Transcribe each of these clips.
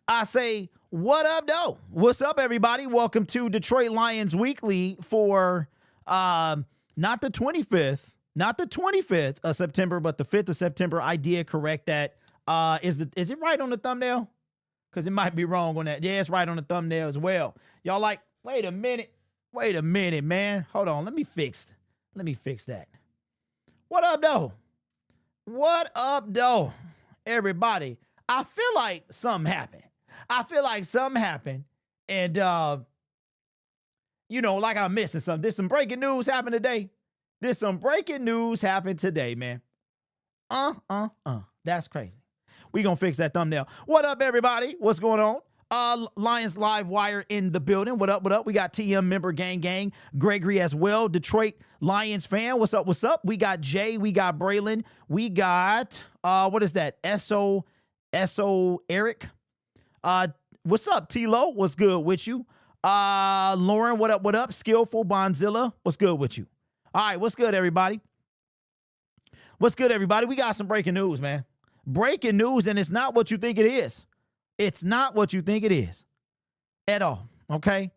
I say, what up, though? What's up, everybody? Welcome to Detroit Lions Weekly for not the 25th of September, but the 5th of September. I did correct that. Is it right on the thumbnail? Because it might be wrong on that. Yeah, it's right on the thumbnail as well. Y'all like, wait a minute, man. Hold on, let me fix that. What up, though? What up, though, everybody? I feel like something happened. And, like I'm missing something. There's some breaking news happened today. Man. That's crazy. We gonna fix that thumbnail. What up, everybody? What's going on? Lions Live Wire in the building. What up? We got TM member gang. Gregory as well. Detroit Lions fan. What's up? We got Jay. We got Braylon. We got, what is that? S.O. Eric. What's up, T-Lo? What's good with you? Lauren, what up? Skillful Bonzilla. What's good with you? All right, what's good, everybody? We got some breaking news, man. Breaking news, and it's not what you think it is. It's not what you think it is at all, okay?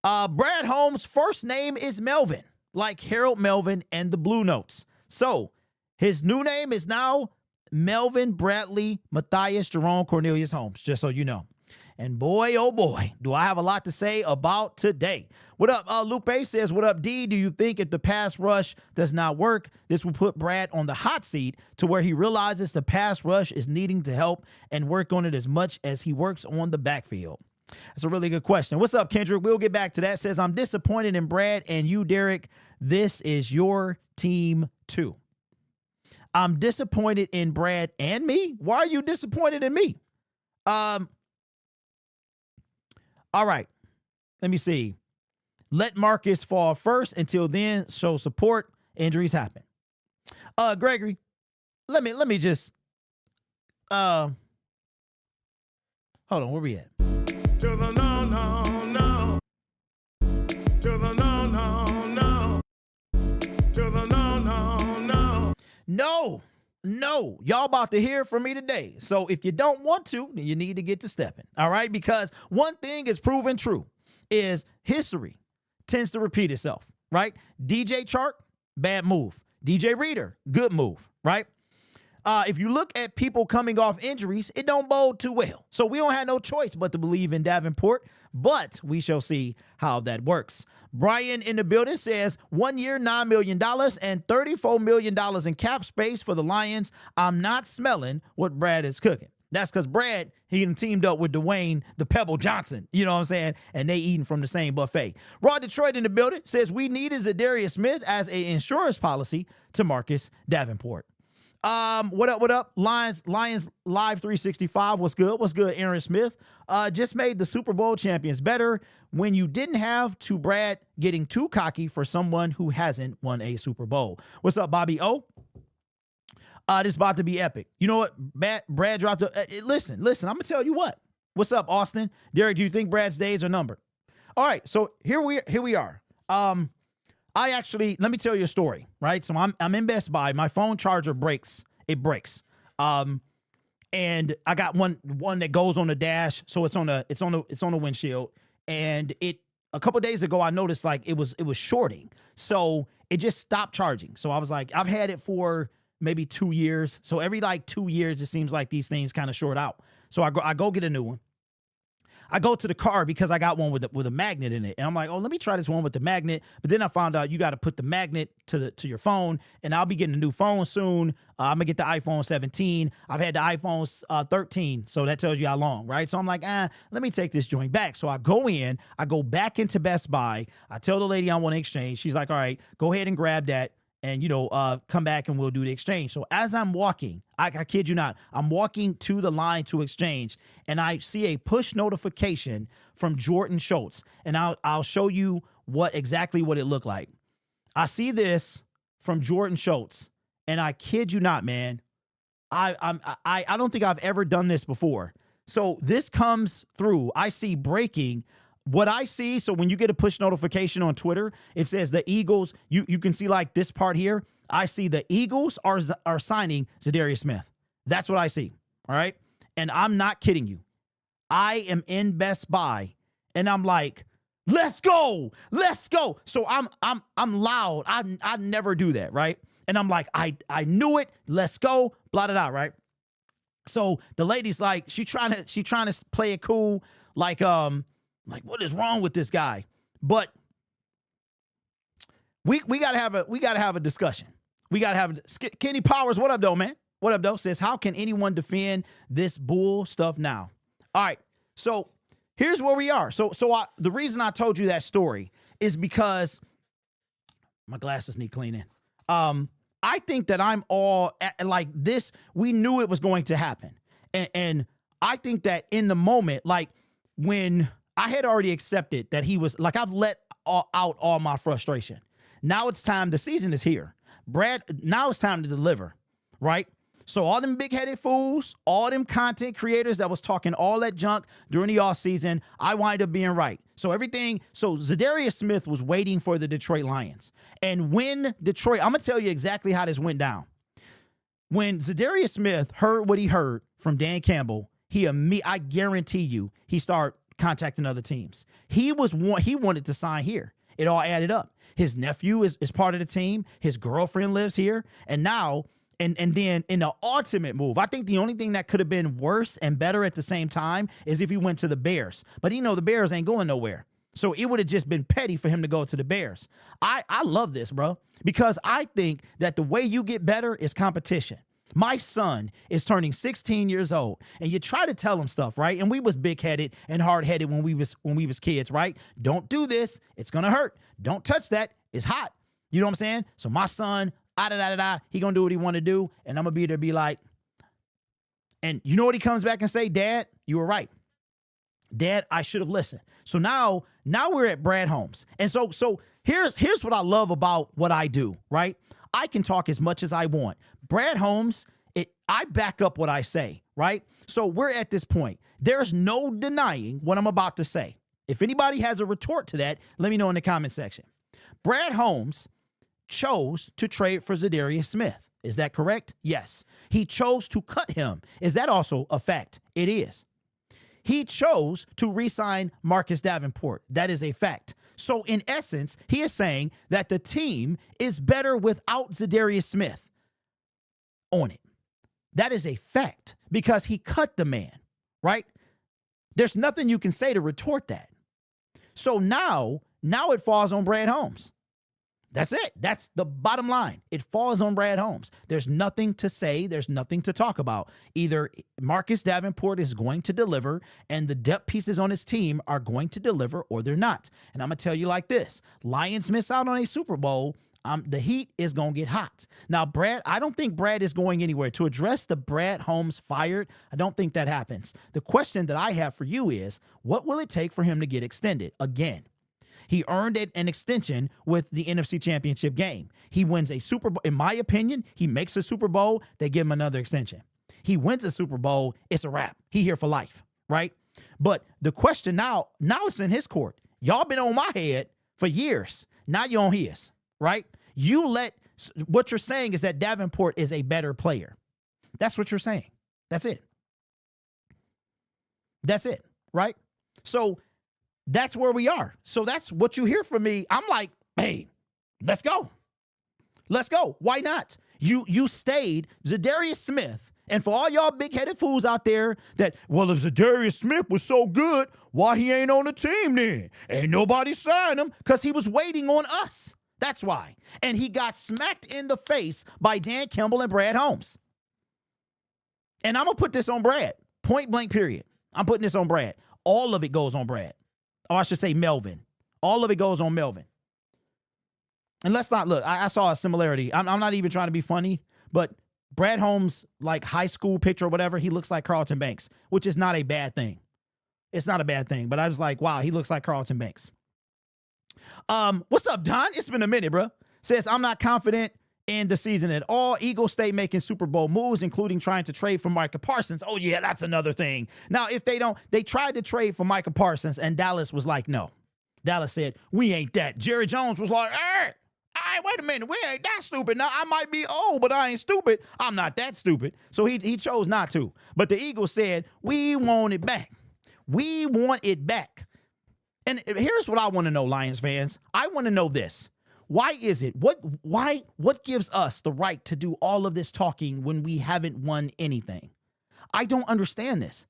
Brad Holmes' first name is Melvin, like Harold Melvin and the Blue Notes. So his new name is now Melvin Bradley Matthias Jerome Cornelius Holmes, just so you know. And boy, oh boy, do I have a lot to say about today. What up? Lupe says, what up, D? Do you think if the pass rush does not work, this will put Brad on the hot seat to where he realizes the pass rush is needing to help and work on it as much as he works on the backfield? That's a really good question. What's up, Kendrick? We'll get back to that. Says, I'm disappointed in Brad and you, Derek. This is your team too. I'm disappointed in Brad and me. Why are you disappointed in me? All right, let me see. Let Marcus fall first. Until then, show support. Injuries happen. Gregory, let me just hold on, where we at? To the no. To the no. To the no. No, y'all about to hear from me today. So if you don't want to, then you need to get to stepping. All right, because one thing is proven true is history tends to repeat itself, right? DJ Chark, bad move. DJ Reader, good move, right? If you look at people coming off injuries, it don't bode too well. So we don't have no choice but to believe in Davenport, but we shall see how that works. Brian in the building says 1 year, $9 million and $34 million in cap space for the Lions. I'm not smelling what Brad is cooking. That's because Brad, he teamed up with Dwayne the Pebble Johnson, you know what I'm saying? And they eating from the same buffet. Raw Detroit in the building says we need a Za'Darius Smith as an insurance policy to Marcus Davenport. What up? Lions Live 365. What's good? Aaron Smith. Just made the Super Bowl champions better when you didn't have to Brad getting too cocky for someone who hasn't won a Super Bowl. What's up, Bobby O? This is about to be epic. You know what? Brad dropped a listen, I'm gonna tell you what. What's up, Austin? Derek, do you think Brad's days are numbered? All right, so here we are. Let me tell you a story, right? So I'm in Best Buy. My phone charger breaks. It breaks. And I got one that goes on the dash, so it's on the windshield. And a couple days ago, I noticed like it was shorting, so it just stopped charging. So I was like, I've had it for maybe 2 years. So every like 2 years, it seems like these things kind of short out. So I go get a new one. I go to the car because I got one with a magnet in it. And I'm like, oh, let me try this one with the magnet. But then I found out you got to put the magnet to your phone. And I'll be getting a new phone soon. I'm going to get the iPhone 17. I've had the iPhone 13. So that tells you how long, right? So I'm like, let me take this joint back. So I go back into Best Buy. I tell the lady I want to exchange. She's like, all right, go ahead and grab that. And, come back and we'll do the exchange. So as I'm walking, I kid you not, I'm walking to the line to exchange, and I see a push notification from Jordan Schultz. And I'll show you exactly what it looked like. I see this from Jordan Schultz, and I kid you not, man, I don't think I've ever done this before. So this comes through. I see breaking. What I see, so when you get a push notification on Twitter, it says the Eagles, you can see like this part here. I see the Eagles are signing Za'Darius Smith. That's what I see, all right? And I'm not kidding you. I am in Best Buy and I'm like, let's go. So I'm loud. I never do that, right? And I'm like, I knew it. Let's go. Blah, blah, blah, right? So the lady's like, she trying to play it cool, like what is wrong with this guy? But we gotta have a discussion. We gotta have Kenny Powers. What up, though, man? What up, though? Says, how can anyone defend this bull stuff now? All right, so here's where we are. So the reason I told you that story is because my glasses need cleaning. I think that I'm all like this. We knew it was going to happen. And I think that in the moment, like when I had already accepted that he was like, I've let out all my frustration. Now it's time. The season is here. Brad, now it's time to deliver, right? So all them big-headed fools, all them content creators that was talking all that junk during the offseason, I wind up being right. So Za'Darius Smith was waiting for the Detroit Lions. And when Detroit, I'm going to tell you exactly how this went down. When Za'Darius Smith heard what he heard from Dan Campbell, I guarantee you, he started contacting other teams. He wanted to sign here. It all added up. His nephew is part of the team. His girlfriend lives here. And now... And then in the ultimate move, I think the only thing that could have been worse and better at the same time is if he went to the Bears. But the Bears ain't going nowhere. So it would have just been petty for him to go to the Bears. I love this, bro, because I think that the way you get better is competition. My son is turning 16 years old, and you try to tell him stuff, right? And we was big-headed and hard-headed when we was kids, right? Don't do this. It's going to hurt. Don't touch that. It's hot. You know what I'm saying? So my son... he gonna do what he want to do, and I'm gonna be there, be like, and you know what he comes back and say? Dad, you were right. Dad, I should have listened. So now we're at Brad Holmes, and so here's what I love about what I do. Right, I can talk as much as I want. Brad Holmes, I back up what I say. Right, so we're at this point. There's no denying what I'm about to say. If anybody has a retort to that, let me know in the comment section. Brad Holmes chose to trade for Za'Darius Smith. Is that correct? Yes. He chose to cut him. Is that also a fact? It is. He chose to re-sign Marcus Davenport. That is a fact. So in essence, he is saying that the team is better without Za'Darius Smith on it. That is a fact because he cut the man, right? There's nothing you can say to retort that. So now it falls on Brad Holmes. That's it. That's the bottom line. It falls on Brad Holmes. There's nothing to say. There's nothing to talk about. Either Marcus Davenport is going to deliver and the depth pieces on his team are going to deliver or they're not. And I'm going to tell you like this. Lions miss out on a Super Bowl. The heat is going to get hot. Now, Brad, I don't think Brad is going anywhere. To address the Brad Holmes fired, I don't think that happens. The question that I have for you is, what will it take for him to get extended again? He earned an extension with the NFC Championship game. He wins a Super Bowl. In my opinion, he makes a Super Bowl. They give him another extension. He wins a Super Bowl. It's a wrap. He here for life, right? But the question now it's in his court. Y'all been on my head for years. Now you're on his, right? What you're saying is that Davenport is a better player. That's what you're saying. That's it. That's it, right? So that's where we are. So that's what you hear from me. I'm like, hey, let's go. Let's go. Why not? You stayed Za'Darius Smith. And for all y'all big-headed fools out there that, well, if Za'Darius Smith was so good, why he ain't on the team then? Ain't nobody signed him because he was waiting on us. That's why. And he got smacked in the face by Dan Campbell and Brad Holmes. And I'm going to put this on Brad. Point blank, period. I'm putting this on Brad. All of it goes on Brad. Or I should say Melvin. All of it goes on Melvin. And let's not look. I saw a similarity. I'm not even trying to be funny, but Brad Holmes, like high school picture or whatever, he looks like Carlton Banks, which is not a bad thing. It's not a bad thing, but I was like, wow, he looks like Carlton Banks. What's up, Don? It's been a minute, bro. Says, I'm not confident in the season at all. Eagles stay making Super Bowl moves, including trying to trade for Micah Parsons. Oh, yeah, that's another thing. Now, if they tried to trade for Micah Parsons, and Dallas was like, no. Dallas said, we ain't that. Jerry Jones was like, hey, wait a minute, we ain't that stupid. Now, I might be old, but I ain't stupid. I'm not that stupid. So he chose not to. But the Eagles said, we want it back. We want it back. And here's what I want to know, Lions fans. I want to know this. Why is it? What gives us the right to do all of this talking when we haven't won anything? I don't understand this.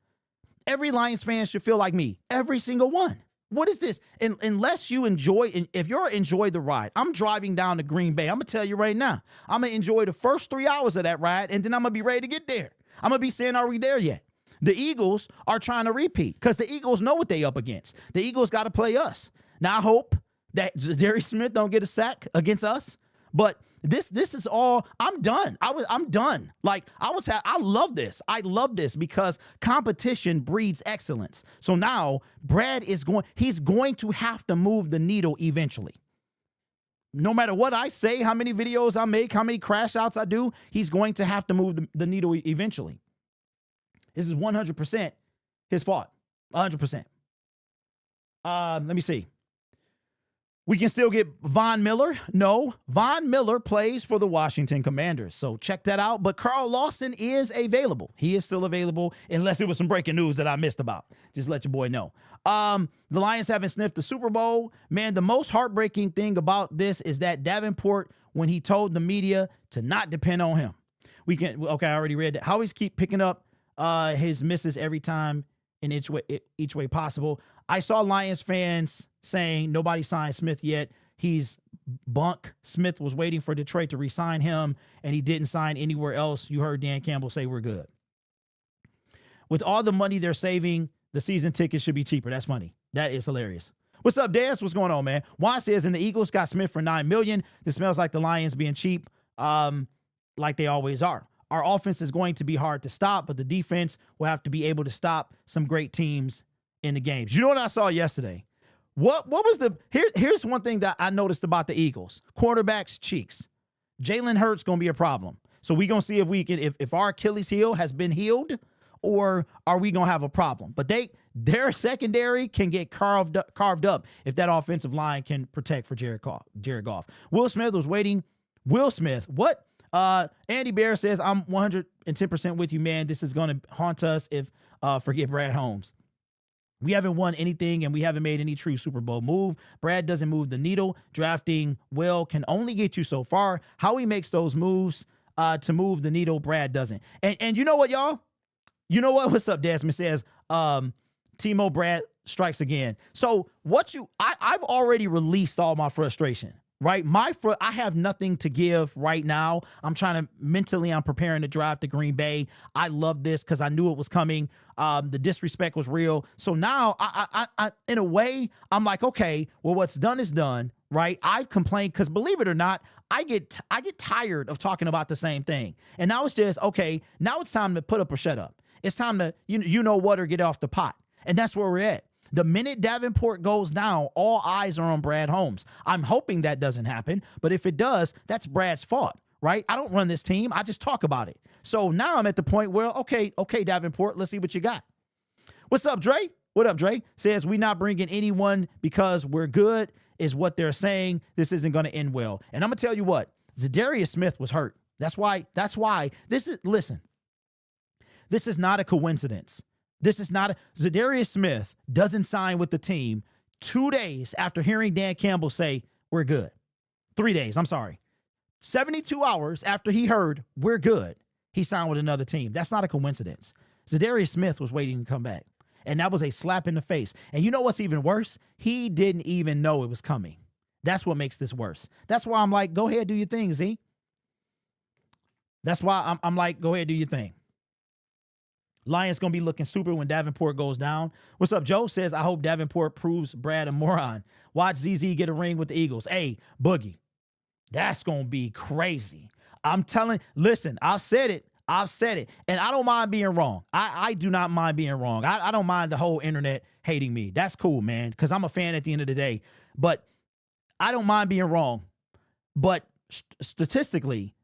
Every Lions fan should feel like me. Every single one. What is this? Unless you enjoy, if you're enjoy the ride, I'm driving down to Green Bay. I'm going to tell you right now, I'm going to enjoy the first 3 hours of that ride, and then I'm going to be ready to get there. I'm going to be saying, are we there yet? The Eagles are trying to repeat because the Eagles know what they up against. The Eagles got to play us. Now, I hope that Za'Darius Smith don't get a sack against us, but this is all. I'm done. I'm done. Like I love this. I love this because competition breeds excellence. So now Brad he's going to have to move the needle eventually. No matter what I say, how many videos I make, how many crash outs I do, he's going to have to move the needle eventually. This is 100% his fault. 100%. Let me see. We can still get Von Miller. No, Von Miller plays for the Washington Commanders. So check that out. But Carl Lawson is available. He is still available unless it was some breaking news that I missed about. Just let your boy know. The Lions haven't sniffed the Super Bowl. Man, the most heartbreaking thing about this is that Davenport, when he told the media to not depend on him. Okay, I already read that. How he's keep picking up his misses every time in each way possible. I saw Lions fans saying nobody signed Smith yet. He's bunk. Smith was waiting for Detroit to re-sign him, and he didn't sign anywhere else. You heard Dan Campbell say we're good. With all the money they're saving, the season tickets should be cheaper. That's funny. That is hilarious. What's up, Daz? What's going on, man? Juan says, and the Eagles got Smith for $9 million. This smells like the Lions being cheap, like they always are. Our offense is going to be hard to stop, but the defense will have to be able to stop some great teams in the games. You know what I saw yesterday? What was here's one thing that I noticed about the Eagles. Quarterbacks' cheeks. Jalen Hurts going to be a problem. So we going to see if we can, if our Achilles heel has been healed, or are we going to have a problem? But their secondary can get carved up if that offensive line can protect for Jared Goff. Will Smith was waiting. Will Smith, what? Andy Bear says, I'm 110% with you, man. This is going to haunt us if forget Brad Holmes. We haven't won anything, and we haven't made any true Super Bowl move. Brad doesn't move the needle. Drafting well can only get you so far. How he makes those moves to move the needle, Brad doesn't. And you know what, y'all? You know what? What's up, Desmond says, Timo Brad strikes again. So I've already released all my frustration. Right? I have nothing to give right now. I'm preparing to drive to Green Bay. I love this because I knew it was coming. The disrespect was real. So now I in a way, I'm like, okay, well, what's done is done, right? I've complained because believe it or not, I get tired of talking about the same thing. And now it's just, okay, now it's time to put up or shut up. It's time to, you know what, or get off the pot. And that's where we're at. The minute Davenport goes down, all eyes are on Brad Holmes. I'm hoping that doesn't happen, but if it does, that's Brad's fault, right? I don't run this team. I just talk about it. So now I'm at the point where, okay, Davenport, let's see what you got. What's up, Dre? What up, Dre? Says, we not bringing anyone because we're good is what they're saying. This isn't going to end well. And I'm going to tell you what, Za'Darius Smith was hurt. That's why this is not a coincidence. This is not Za'Darius Smith doesn't sign with the team 2 days after hearing Dan Campbell say, we're good. 3 days, I'm sorry. 72 hours after he heard, we're good, he signed with another team. That's not a coincidence. Za'Darius Smith was waiting to come back. And that was a slap in the face. And you know what's even worse? He didn't even know it was coming. That's what makes this worse. That's why I'm like, go ahead, do your thing, Z. That's why I'm like, go ahead, do your thing. Lions going to be looking stupid when Davenport goes down. What's up, Joe? Says, I hope Davenport proves Brad a moron. Watch ZZ get a ring with the Eagles. Hey, Boogie, that's going to be crazy. I'm telling, listen, I've said it. And I don't mind being wrong. I do not mind being wrong. I don't mind the whole internet hating me. That's cool, man, because I'm a fan at the end of the day. But I don't mind being wrong. But statistically,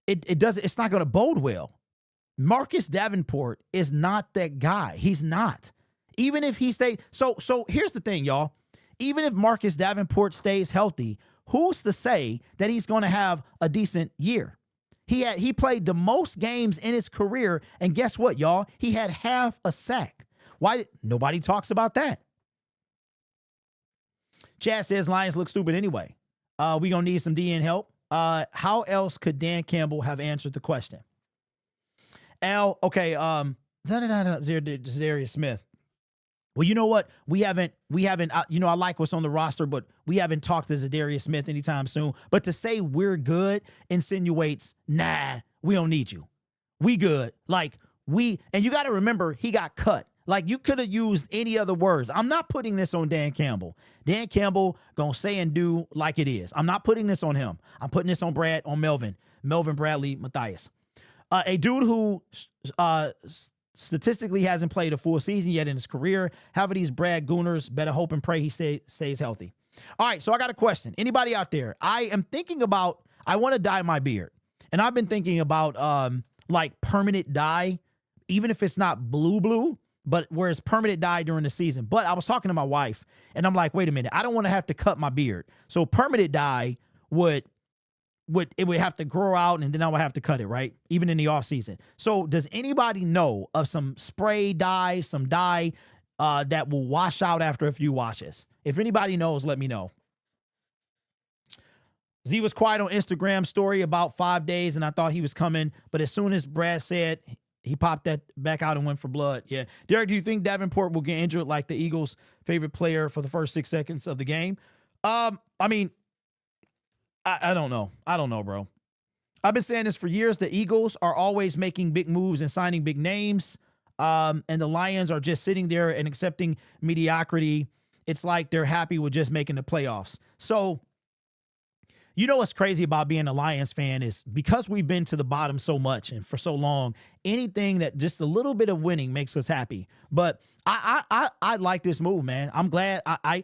it's not going to bode well. Marcus Davenport is not that guy. He's not. Even if he stays. So here's the thing, y'all. Even if Marcus Davenport stays healthy, who's to say that he's going to have a decent year? He played the most games in his career, and guess what, y'all? He had half a sack. Why nobody talks about that? Chad says Lions look stupid anyway. We gonna need some DN help. How else could Dan Campbell have answered the question? Al, okay. Za'Darius Smith. Well, you know what? We haven't. You know, I like what's on the roster, but we haven't talked to Za'Darius Smith anytime soon. But to say we're good insinuates, nah, we don't need you. We good. Like and you got to remember, he got cut. Like, you could have used any other words. I'm not putting this on Dan Campbell. Dan Campbell gonna say and do like it is. I'm not putting this on him. I'm putting this on Melvin Bradley Mathias. A dude who statistically hasn't played a full season yet in his career. However, these Brad Gooners better hope and pray he stays healthy. All right, so I got a question. Anybody out there? I want to dye my beard. And I've been thinking about like permanent dye, even if it's not blue, but where it's permanent dye during the season. But I was talking to my wife, and I'm like, wait a minute, I don't want to have to cut my beard. So permanent dye would have to grow out, and then I would have to cut it, right? Even in the off season. So does anybody know of some spray dye, some dye that will wash out after a few washes? If anybody knows, let me know. Z was quiet on Instagram story about 5 days, and I thought he was coming, but as soon as Brad said, he popped that back out and went for blood. Yeah. Derek, do you think Davenport will get injured like the Eagles' favorite player for the first 6 seconds of the game? I mean, I don't know. I don't know, bro. I've been saying this for years. The Eagles are always making big moves and signing big names. And the Lions are just sitting there and accepting mediocrity. It's like they're happy with just making the playoffs. So, you know what's crazy about being a Lions fan is because we've been to the bottom so much and for so long, anything that just a little bit of winning makes us happy. But I like this move, man. I'm glad. I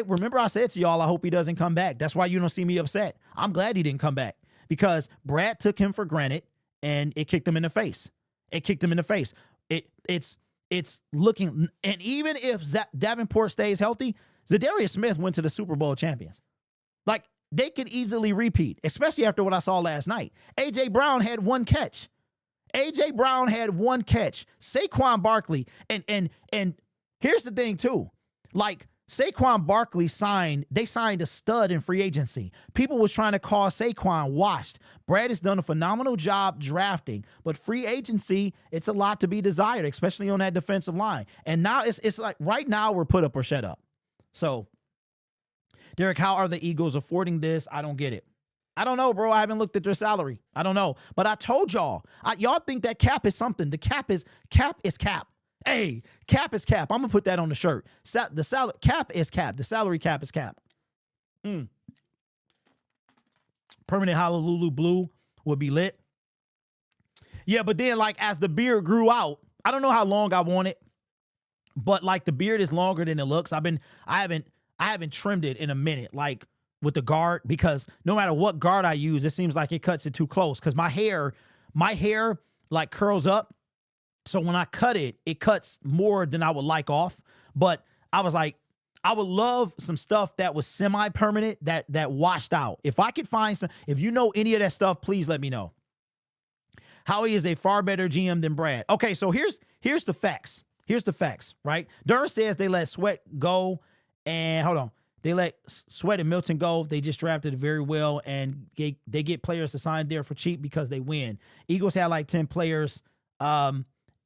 remember I said to y'all, I hope he doesn't come back. That's why you don't see me upset. I'm glad he didn't come back because Brad took him for granted and it kicked him in the face. It kicked him in the face. It's looking, and even if Davenport stays healthy, Za'Darius Smith went to the Super Bowl champions. Like, they could easily repeat, especially after what I saw last night. A.J. Brown had one catch. A.J. Brown had one catch. Saquon Barkley, and here's the thing too. Like, Saquon Barkley signed a stud in free agency. People was trying to call Saquon washed. Brad has done a phenomenal job drafting, but free agency, it's a lot to be desired, especially on that defensive line. And now it's like right now we're put up or shut up. So, Derek, how are the Eagles affording this? I don't get it. I don't know, bro. I haven't looked at their salary. I don't know. But I told y'all, y'all think that cap is something. The cap is cap. Hey, cap is cap. I'm going to put that on the shirt. The salary cap is cap. The salary cap is cap. Permanent Honolulu blue would be lit. Yeah, but then like as the beard grew out, I don't know how long I want it, but like the beard is longer than it looks. I haven't trimmed it in a minute, like with the guard, because no matter what guard I use, it seems like it cuts it too close. Because my hair like curls up. So when I cut it, it cuts more than I would like off. But I was like, I would love some stuff that was semi-permanent, that washed out. If I could find some, if you know any of that stuff, please let me know. Howie is a far better GM than Brad. Okay, so here's the facts. Here's the facts, right? Durr says they let Sweat go. And hold on, they let Sweat and Milton go. They just drafted it very well, and they get players to sign there for cheap because they win. Eagles had like 10 players.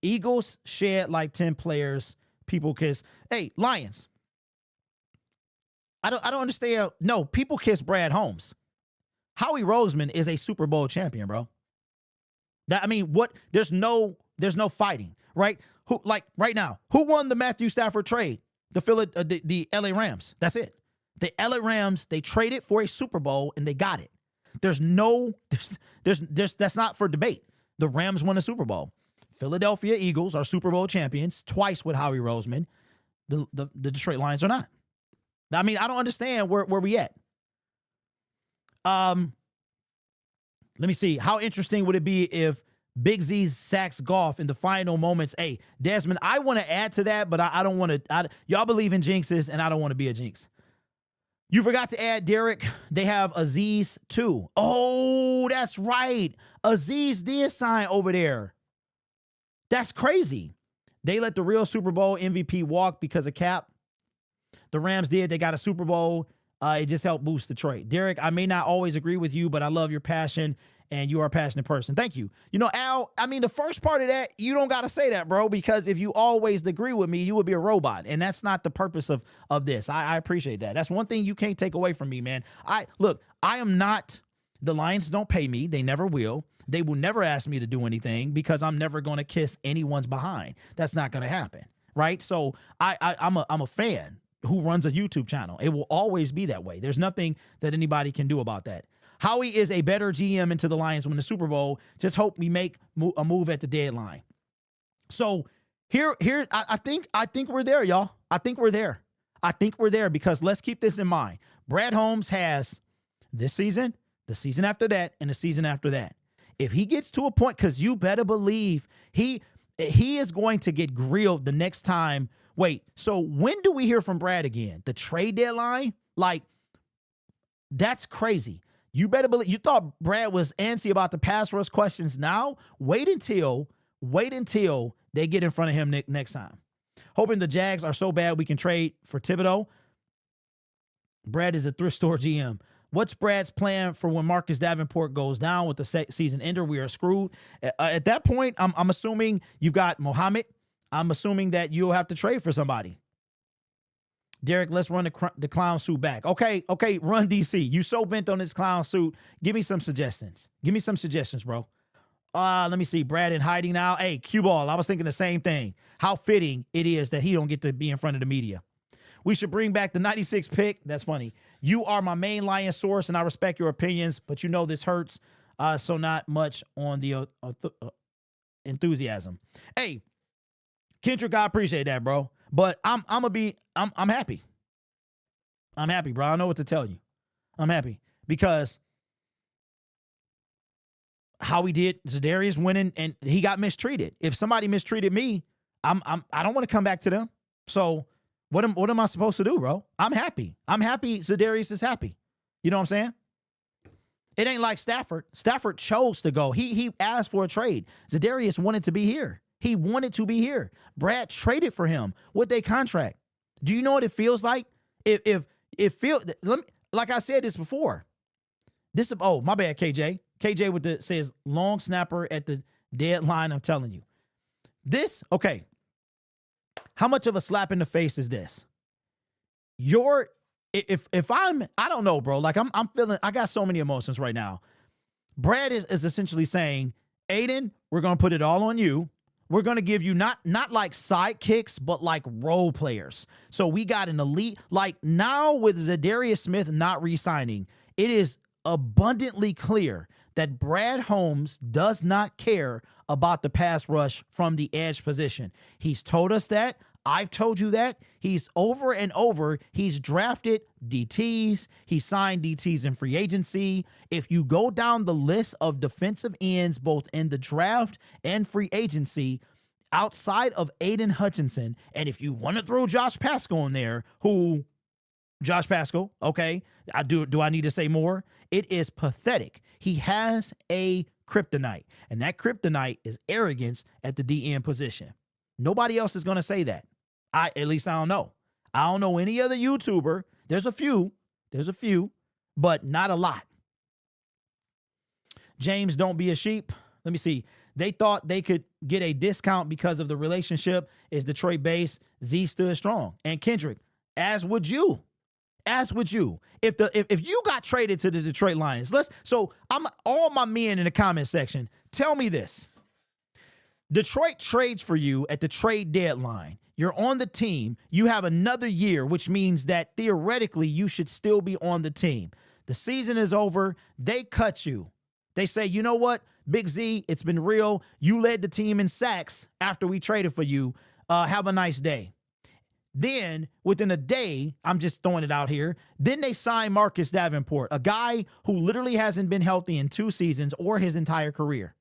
Eagles shed like 10 players. People kiss. Hey, Lions. I don't understand. No, people kiss Brad Holmes. Howie Roseman is a Super Bowl champion, bro. What? There's no fighting, right? Who, like right now, who won the Matthew Stafford trade? The LA Rams. That's it. The LA Rams, they traded for a Super Bowl and they got it. There's that's not for debate. The Rams won a Super Bowl. Philadelphia Eagles are Super Bowl champions twice with Howie Roseman. The Detroit Lions are not. I mean, I don't understand where we at. Let me see. How interesting would it be if Big Z sacks Goff in the final moments? Hey, Desmond, I want to add to that, but I don't want to. Y'all believe in jinxes, and I don't want to be a jinx. You forgot to add, Derek. They have Aziz too. Oh, that's right. Aziz did sign over there. That's crazy. They let the real Super Bowl MVP walk because of Cap. The Rams did. They got a Super Bowl. It just helped boost the trade. Derek, I may not always agree with you, but I love your passion, and you are a passionate person. Thank you. You know, Al, I mean, the first part of that, you don't got to say that, bro, because if you always agree with me, you would be a robot, and that's not the purpose of this. I appreciate that. That's one thing you can't take away from me, man. Look, I am not, the Lions don't pay me. They never will. They will never ask me to do anything because I'm never going to kiss anyone's behind. That's not going to happen, right? So I'm a fan who runs a YouTube channel. It will always be that way. There's nothing that anybody can do about that. Howie is a better GM into the Lions win the Super Bowl. Just hope we make a move at the deadline. So here, I think we're there, y'all. I think we're there. I think we're there because let's keep this in mind. Brad Holmes has this season, the season after that, and the season after that. If he gets to a point, because you better believe he is going to get grilled the next time. Wait, so when do we hear from Brad again? The trade deadline? Like, that's crazy. You better believe, you thought Brad was antsy about the pass rush questions now? Wait until they get in front of him next time. Hoping the Jags are so bad we can trade for Thibodeau. Brad is a thrift store GM. What's Brad's plan for when Marcus Davenport goes down with the season ender? We are screwed. At that point, I'm assuming you've got Mohammed. I'm assuming that you'll have to trade for somebody. Derek, let's run the clown suit back. Okay, run DC. You so bent on this clown suit. Give me some suggestions. Bro. Let me see. Brad in hiding now. Hey, cue ball. I was thinking the same thing. How fitting it is that he don't get to be in front of the media. We should bring back the 96 pick. That's funny. You are my main Lion source, and I respect your opinions, but you know this hurts, so not much on the enthusiasm. Hey, Kendrick, I appreciate that, bro. But I'm happy. I'm happy, bro. I don't know what to tell you. I'm happy because how he did Za'Darius winning, and he got mistreated. If somebody mistreated me, I don't want to come back to them. So what am I supposed to do, bro? I'm happy. Za'Darius is happy. You know what I'm saying? It ain't like Stafford. Stafford chose to go. He asked for a trade. Za'Darius wanted to be here. He wanted to be here. Brad traded for him with a contract. Do you know what it feels like? If it feels, like I said this before. Oh, my bad, KJ. KJ with says long snapper at the deadline. I'm telling you. Okay. How much of a slap in the face is this? If I don't know, bro. Like I'm feeling, I got so many emotions right now. Brad is essentially saying, Aiden, we're going to put it all on you. We're going to give you not like sidekicks, but like role players. So we got an elite, like now with Za'Darius Smith not re-signing, it is abundantly clear that Brad Holmes does not care about the pass rush from the edge position. He's told us that. I've told you that. He's over and over. He's drafted DTs. He signed DTs in free agency. If you go down the list of defensive ends, both in the draft and free agency, outside of Aiden Hutchinson, and if you want to throw Josh Pascal in there, Josh Pascal, okay, do I need to say more? It is pathetic. He has a kryptonite, and that kryptonite is arrogance at the DN position. Nobody else is going to say that. At least I don't know. I don't know any other YouTuber. There's a few, but not a lot. James, don't be a sheep. Let me see. They thought they could get a discount because of the relationship is Detroit based. Z stood strong. And Kendrick, as would you. If you got traded to the Detroit Lions, I'm all my men in the comment section. Tell me this. Detroit trades for you at the trade deadline. You're on the team. You have another year, which means that theoretically you should still be on the team. The season is over. They cut you. They say, you know what, Big Z, it's been real. You led the team in sacks after we traded for you. Have a nice day. Then within a day, I'm just throwing it out here, then they sign Marcus Davenport, a guy who literally hasn't been healthy in 2 seasons or his entire career.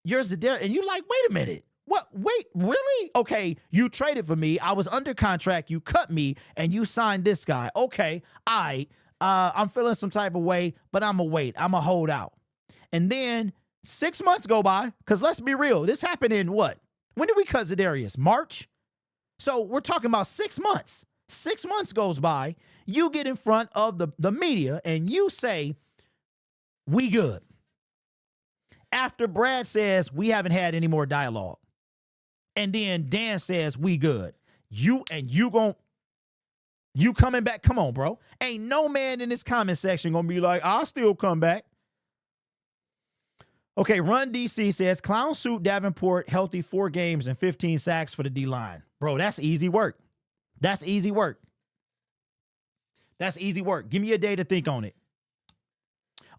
You're Za'Darius, and you're like, wait a minute. What? Wait, really? Okay, you traded for me. I was under contract. You cut me, and you signed this guy. Okay, I'm feeling some type of way, but I'm going to wait. I'm going to hold out. And then 6 months go by, because let's be real. This happened in what? When did we cut Za'Darius? March? So we're talking about 6 months. 6 months goes by. You get in front of the media and you say, we good. After Brad says, we haven't had any more dialogue. And then Dan says, we good. You coming back? Come on, bro. Ain't no man in this comment section gonna be like, I'll still come back. Okay, Run DC says, Clown Suit Davenport, healthy 4 games and 15 sacks for the D-line. Bro, that's easy work. That's easy work. That's easy work. Give me a day to think on it.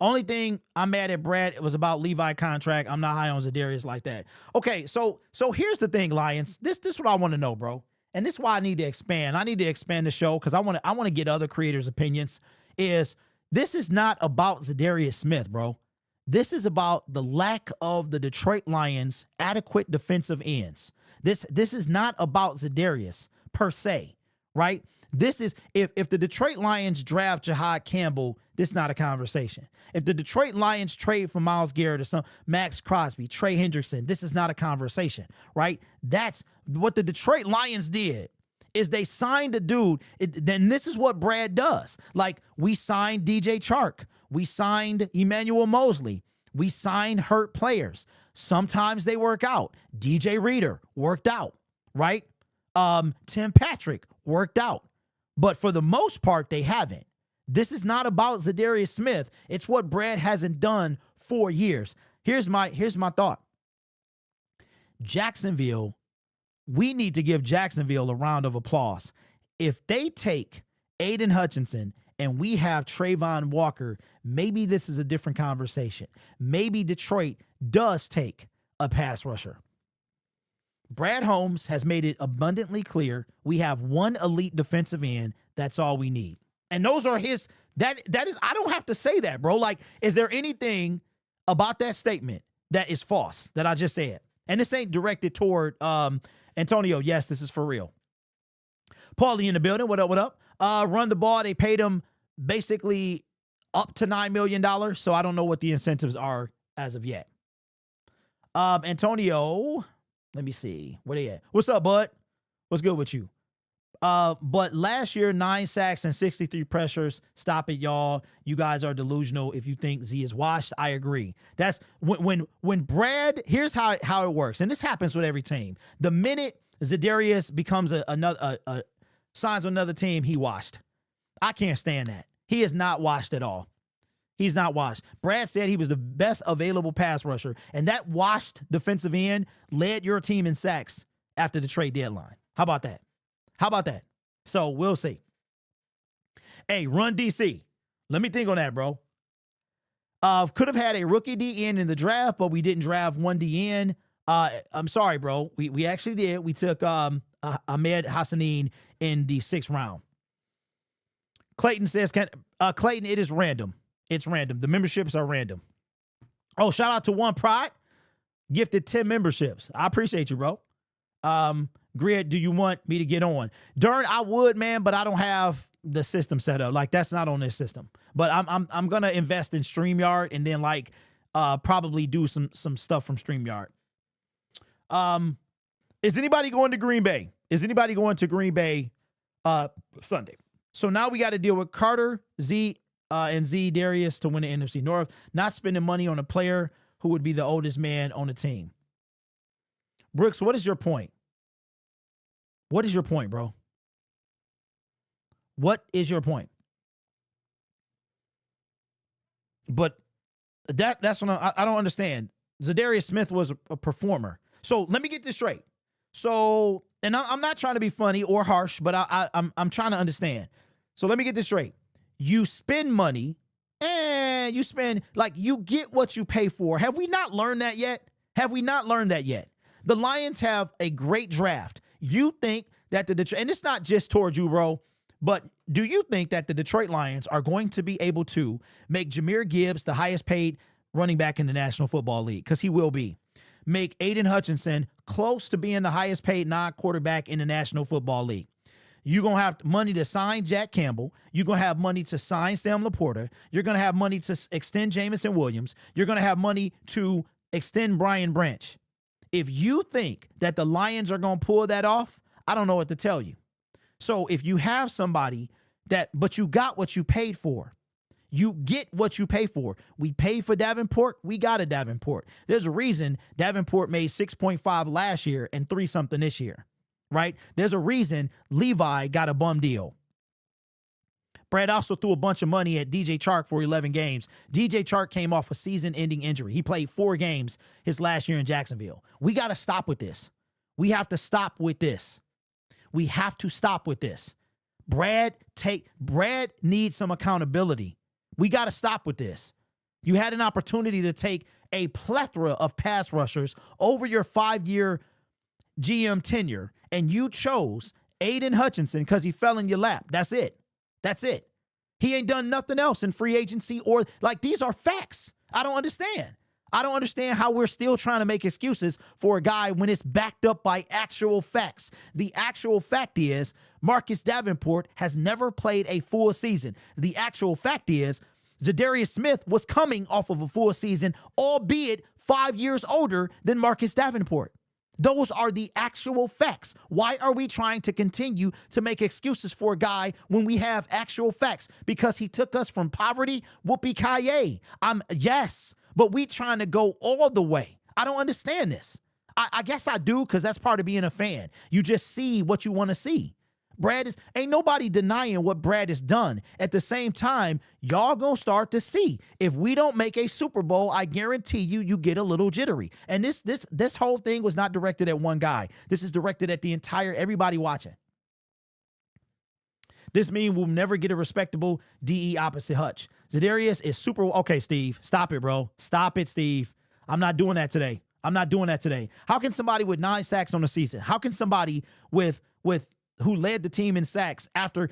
Only thing I'm mad at Brad, it was about Levi contract. I'm not high on Za'Darius like that. Okay, so here's the thing, Lions. This is what I want to know, bro. And this is why I need to expand. I need to expand the show because I want to get other creators' opinions. This is not about Za'Darius Smith, bro. This is about the lack of the Detroit Lions' adequate defensive ends. This is not about Za'Darius per se, right? This is, if the Detroit Lions draft Jahad Campbell, this is not a conversation. If the Detroit Lions trade for Myles Garrett or some Max Crosby, Trey Hendrickson, this is not a conversation, right? That's what the Detroit Lions did, is they signed a dude. Then this is what Brad does. Like, we signed DJ Chark. We signed Emmanuel Mosley. We signed hurt players. Sometimes they work out. DJ Reader worked out, right? Tim Patrick worked out. But for the most part, they haven't. This is not about Za'Darius Smith. It's what Brad hasn't done for years. Here's my thought. Jacksonville, we need to give Jacksonville a round of applause. If they take Aiden Hutchinson and we have Trayvon Walker, maybe this is a different conversation. Maybe Detroit does take a pass rusher. Brad Holmes has made it abundantly clear we have one elite defensive end. That's all we need. And those are his, that is, I don't have to say that, bro. Like, is there anything about that statement that is false that I just said? And this ain't directed toward Antonio. Yes, this is for real. Paulie in the building. What up, what up? Run the ball. They paid him basically up to $9 million. So I don't know what the incentives are as of yet. Antonio, let me see. Where they at? What's up, bud? What's good with you? But last year, 9 sacks and 63 pressures. Stop it, y'all. You guys are delusional if you think Z is washed. I agree. That's when Brad, here's how it works. And this happens with every team. The minute Za'Darius becomes signs with another team, he washed. I can't stand that. He is not washed at all. He's not washed. Brad said he was the best available pass rusher, and that washed defensive end led your team in sacks after the trade deadline. How about that? How about that? So we'll see. Hey, Run DC. Let me think on that, bro. Could have had a rookie DN in the draft, but we didn't draft one DN. I'm sorry, bro. We actually did. We took Ahmed Hassanin in the 6th round. Clayton says, Clayton, it is random. It's random. The memberships are random. Oh, shout out to One Pride. Gifted 10 memberships. I appreciate you, bro. Grid, do you want me to get on? Darn, I would, man, but I don't have the system set up. Like, that's not on this system. But I'm gonna invest in StreamYard and then probably do some stuff from StreamYard. Is anybody going to Green Bay? Is anybody going to Green Bay Sunday? So now we got to deal with Carter, Z, and Za'Darius to win the NFC North. Not spending money on a player who would be the oldest man on the team. Brooks, what is your point? What is your point, bro? What is your point? But that's what I don't understand. Za'Darius Smith was a performer. So let me get this straight. So, and I'm not trying to be funny or harsh, but I'm trying to understand. So let me get this straight. You spend money and you spend, like, you get what you pay for. Have we not learned that yet? Have we not learned that yet? The Lions have a great draft. You think that and it's not just towards you, bro, but do you think that the Detroit Lions are going to be able to make Jahmyr Gibbs the highest paid running back in the National Football League? Because he will be. Make Aiden Hutchinson close to being the highest paid non-quarterback in the National Football League. You're going to have money to sign Jack Campbell. You're going to have money to sign Sam Laporta. You're going to have money to extend Jamison Williams. You're going to have money to extend Brian Branch. If you think that the Lions are going to pull that off, I don't know what to tell you. So if you have somebody but you got what you paid for, you get what you pay for. We paid for Davenport. We got a Davenport. There's a reason Davenport made 6.5 last year and 3-something this year, right? There's a reason Levi got a bum deal. Brad also threw a bunch of money at DJ Chark for 11 games. DJ Chark came off a season-ending injury. He played 4 games his last year in Jacksonville. We got to stop with this. We have to stop with this. We have to stop with this. Brad needs some accountability. We got to stop with this. You had an opportunity to take a plethora of pass rushers over your 5-year GM tenure, and you chose Aiden Hutchinson because he fell in your lap. That's it. That's it. He ain't done nothing else in free agency or these are facts. I don't understand. I don't understand how we're still trying to make excuses for a guy when it's backed up by actual facts. The actual fact is Marcus Davenport has never played a full season. The actual fact is Za'Darius Smith was coming off of a full season, albeit 5 years older than Marcus Davenport. Those are the actual facts. Why are we trying to continue to make excuses for a guy when we have actual facts? Because he took us from poverty, whoopee-ki-yay. Yes, but we trying to go all the way. I don't understand this. I guess I do because that's part of being a fan. You just see what you want to see. Ain't nobody denying what Brad has done. At the same time, y'all gonna start to see. If we don't make a Super Bowl, I guarantee you get a little jittery. And this whole thing was not directed at one guy. This is directed at the entire everybody watching. This means we'll never get a respectable DE opposite Hutch. Za'Darius is super. Okay, Steve, stop it, bro. Stop it, Steve. I'm not doing that today. I'm not doing that today. How can somebody with 9 sacks on the season? How can somebody with who led the team in sacks after,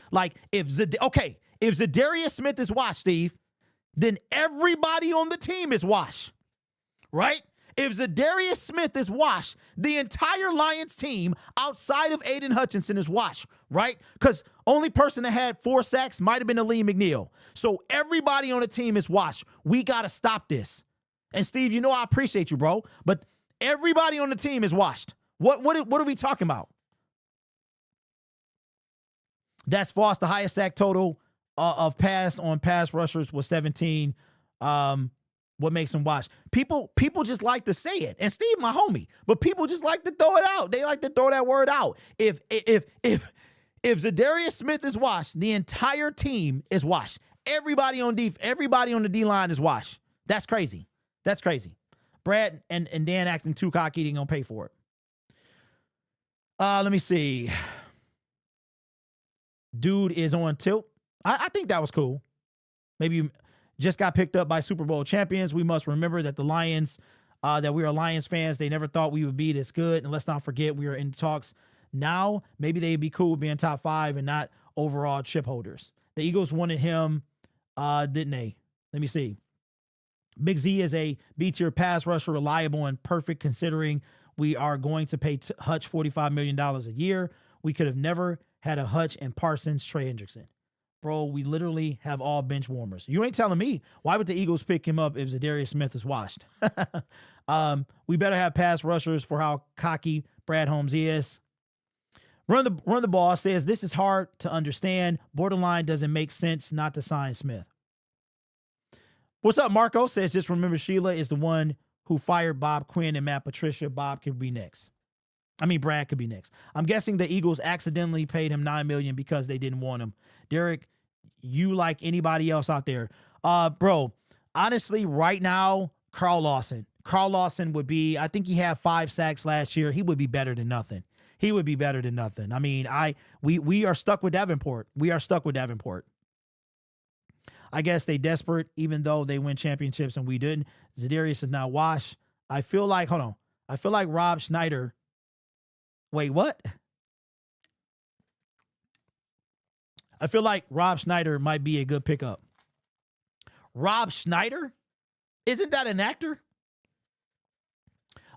if Za'Darius Smith is washed, Steve, then everybody on the team is washed, right? If Za'Darius Smith is washed, the entire Lions team outside of Aiden Hutchinson is washed, right? Because only person that had 4 sacks might have been Aleem McNeil. So everybody on the team is washed. We got to stop this. And Steve, you know I appreciate you, bro, but everybody on the team is washed. What are we talking about? That's false. The highest sack total of pass rushers was 17. What makes them watch? People just like to say it. And Steve, my homie, but people just like to throw it out. They like to throw that word out. If Za'Darius Smith is washed, the entire team is washed. Everybody on the D line is washed. That's crazy. That's crazy. Brad and Dan acting too cocky, they gonna pay for it. Let me see. Dude is on tilt. I think that was cool. Maybe just got picked up by Super Bowl champions. We must remember that the Lions, that we are Lions fans. They never thought we would be this good. And let's not forget we are in talks now. Maybe they'd be cool with being top 5 and not overall chip holders. The Eagles wanted him, didn't they? Let me see. Big Z is a B-tier pass rusher, reliable and perfect considering we are going to pay Hutch $45 million a year. We could have never had a Hutch and Parsons, Trey Hendrickson. Bro, we literally have all bench warmers. You ain't telling me. Why would the Eagles pick him up if Za'Darius Smith is washed? We better have pass rushers for how cocky Brad Holmes is. Run the ball says this is hard to understand. Borderline doesn't make sense not to sign Smith. What's up, Marco? Says just remember Sheila is the one who fired Bob Quinn and Matt Patricia. Brad could be next. I'm guessing the Eagles accidentally paid him $9 million because they didn't want him. Derek, you like anybody else out there? Bro, honestly, right now, Carl Lawson. Carl Lawson would be, I think he had 5 sacks last year. He would be better than nothing. I mean, we are stuck with Davenport. I guess they desperate, even though they win championships and we didn't. Za'Darius is now washed. I feel like Rob Schneider. Wait, what? I feel like Rob Schneider might be a good pickup. Rob Schneider? Isn't that an actor?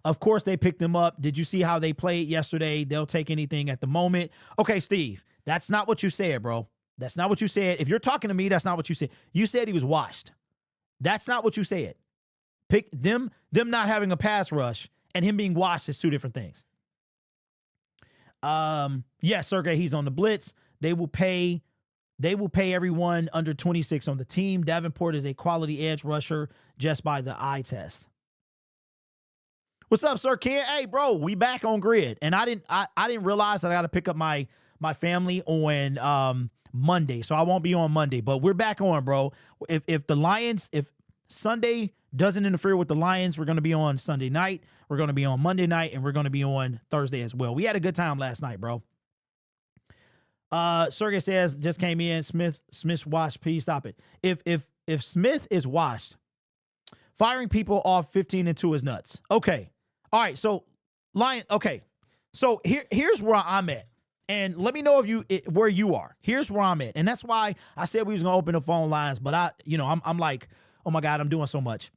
Of course they picked him up. Did you see how they played yesterday? They'll take anything at the moment. Okay, Steve, that's not what you said, bro. That's not what you said. If you're talking to me, that's not what you said. You said he was washed. That's not what you said. Pick them not having a pass rush and him being washed is two different things. Yeah, Sergey, he's on the blitz. They will pay everyone under 26 on the team. Davenport is a quality edge rusher just by the eye test. What's up, Sir Ken? Hey, bro, we back on grid. And I didn't realize that I got to pick up my family on Monday, so I won't be on Monday, but we're back on, bro. If the Lions, if Sunday doesn't interfere with the Lions, we're going to be on Sunday night, we're going to be on Monday night, and we're going to be on Thursday as well. We had a good time last night, bro. Sergey says, just came in, Smith's washed, please stop it. If Smith is washed, firing people off 15-2 is nuts. Okay. All right, so okay. So here's where I'm at. And let me know where you are. Here's where I'm at. And that's why I said we was going to open the phone lines, but I'm like, oh my God, I'm doing so much.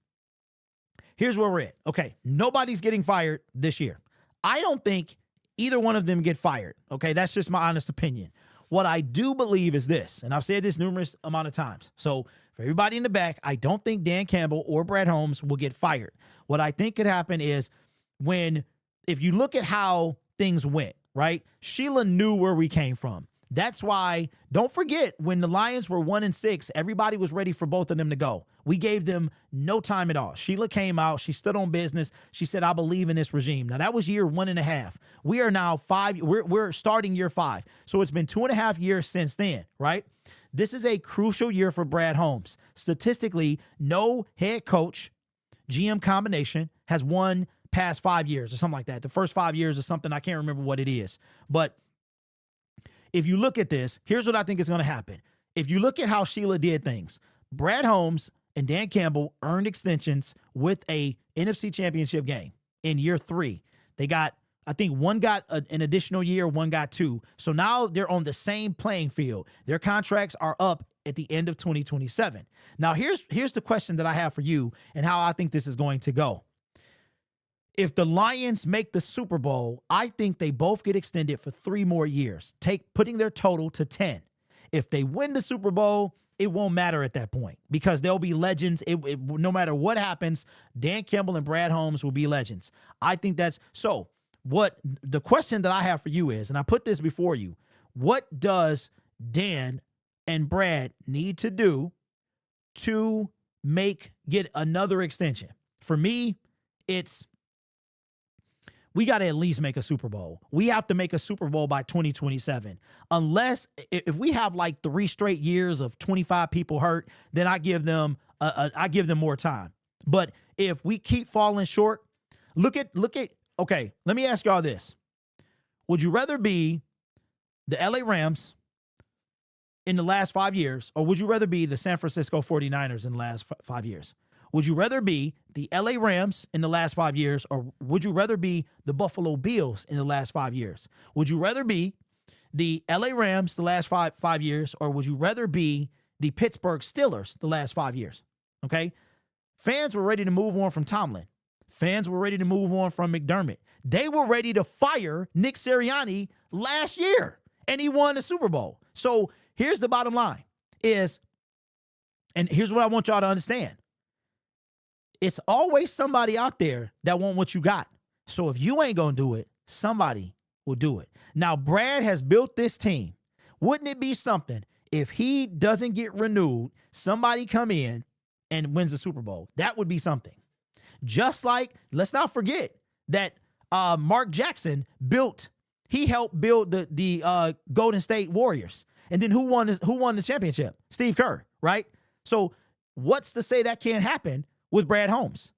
Here's where we're at. Okay. Nobody's getting fired this year. I don't think either one of them get fired. Okay. That's just my honest opinion. What I do believe is this, and I've said this numerous amount of times. So for everybody in the back, I don't think Dan Campbell or Brad Holmes will get fired. What I think could happen is if you look at how things went, right? Sheila knew where we came from. That's why, don't forget, when the Lions were 1-6, everybody was ready for both of them to go. We gave them no time at all. Sheila came out. She stood on business. She said, I believe in this regime. Now, that was year 1.5. We are now 5. We're starting year 5. So it's been 2.5 years since then, right? This is a crucial year for Brad Holmes. Statistically, no head coach, GM combination has won past 5 years or something like that. The first 5 years or something. I can't remember what it is. But if you look at this, here's what I think is going to happen. If you look at how Sheila did things, Brad Holmes and Dan Campbell earned extensions with a NFC championship game in year 3. They got, I think one got an additional year, one got 2. So now they're on the same playing field. Their contracts are up at the end of 2027. Now here's the question that I have for you and how I think this is going to go. If the Lions make the Super Bowl, I think they both get extended for 3 more years, putting their total to 10. If they win the Super Bowl, it won't matter at that point because they'll be legends. No matter what happens, Dan Campbell and Brad Holmes will be legends. I think that's so. What the question that I have for you is, and I put this before you, what does Dan and Brad need to do to get another extension? For me, we got to at least make a Super Bowl. We have to make a Super Bowl by 2027. Unless, if we have like 3 straight years of 25 people hurt, then I give them more time. But if we keep falling short, look at, okay, let me ask y'all this. Would you rather be the LA Rams in the last 5 years, or would you rather be the San Francisco 49ers in the last 5 years? Would you rather be the LA Rams in the last 5 years, or would you rather be the Buffalo Bills in the last 5 years? Would you rather be the LA Rams the last five years, or would you rather be the Pittsburgh Steelers the last 5 years? Okay? Fans were ready to move on from Tomlin. Fans were ready to move on from McDermott. They were ready to fire Nick Sirianni last year, and he won the Super Bowl. So here's the bottom line and here's what I want y'all to understand. It's always somebody out there that want what you got. So if you ain't going to do it, somebody will do it. Now, Brad has built this team. Wouldn't it be something if he doesn't get renewed, somebody come in and wins the Super Bowl? That would be something. Just like, let's not forget that Mark Jackson helped build the Golden State Warriors. And then who won the championship? Steve Kerr, right? So what's to say that can't happen with Brad Holmes?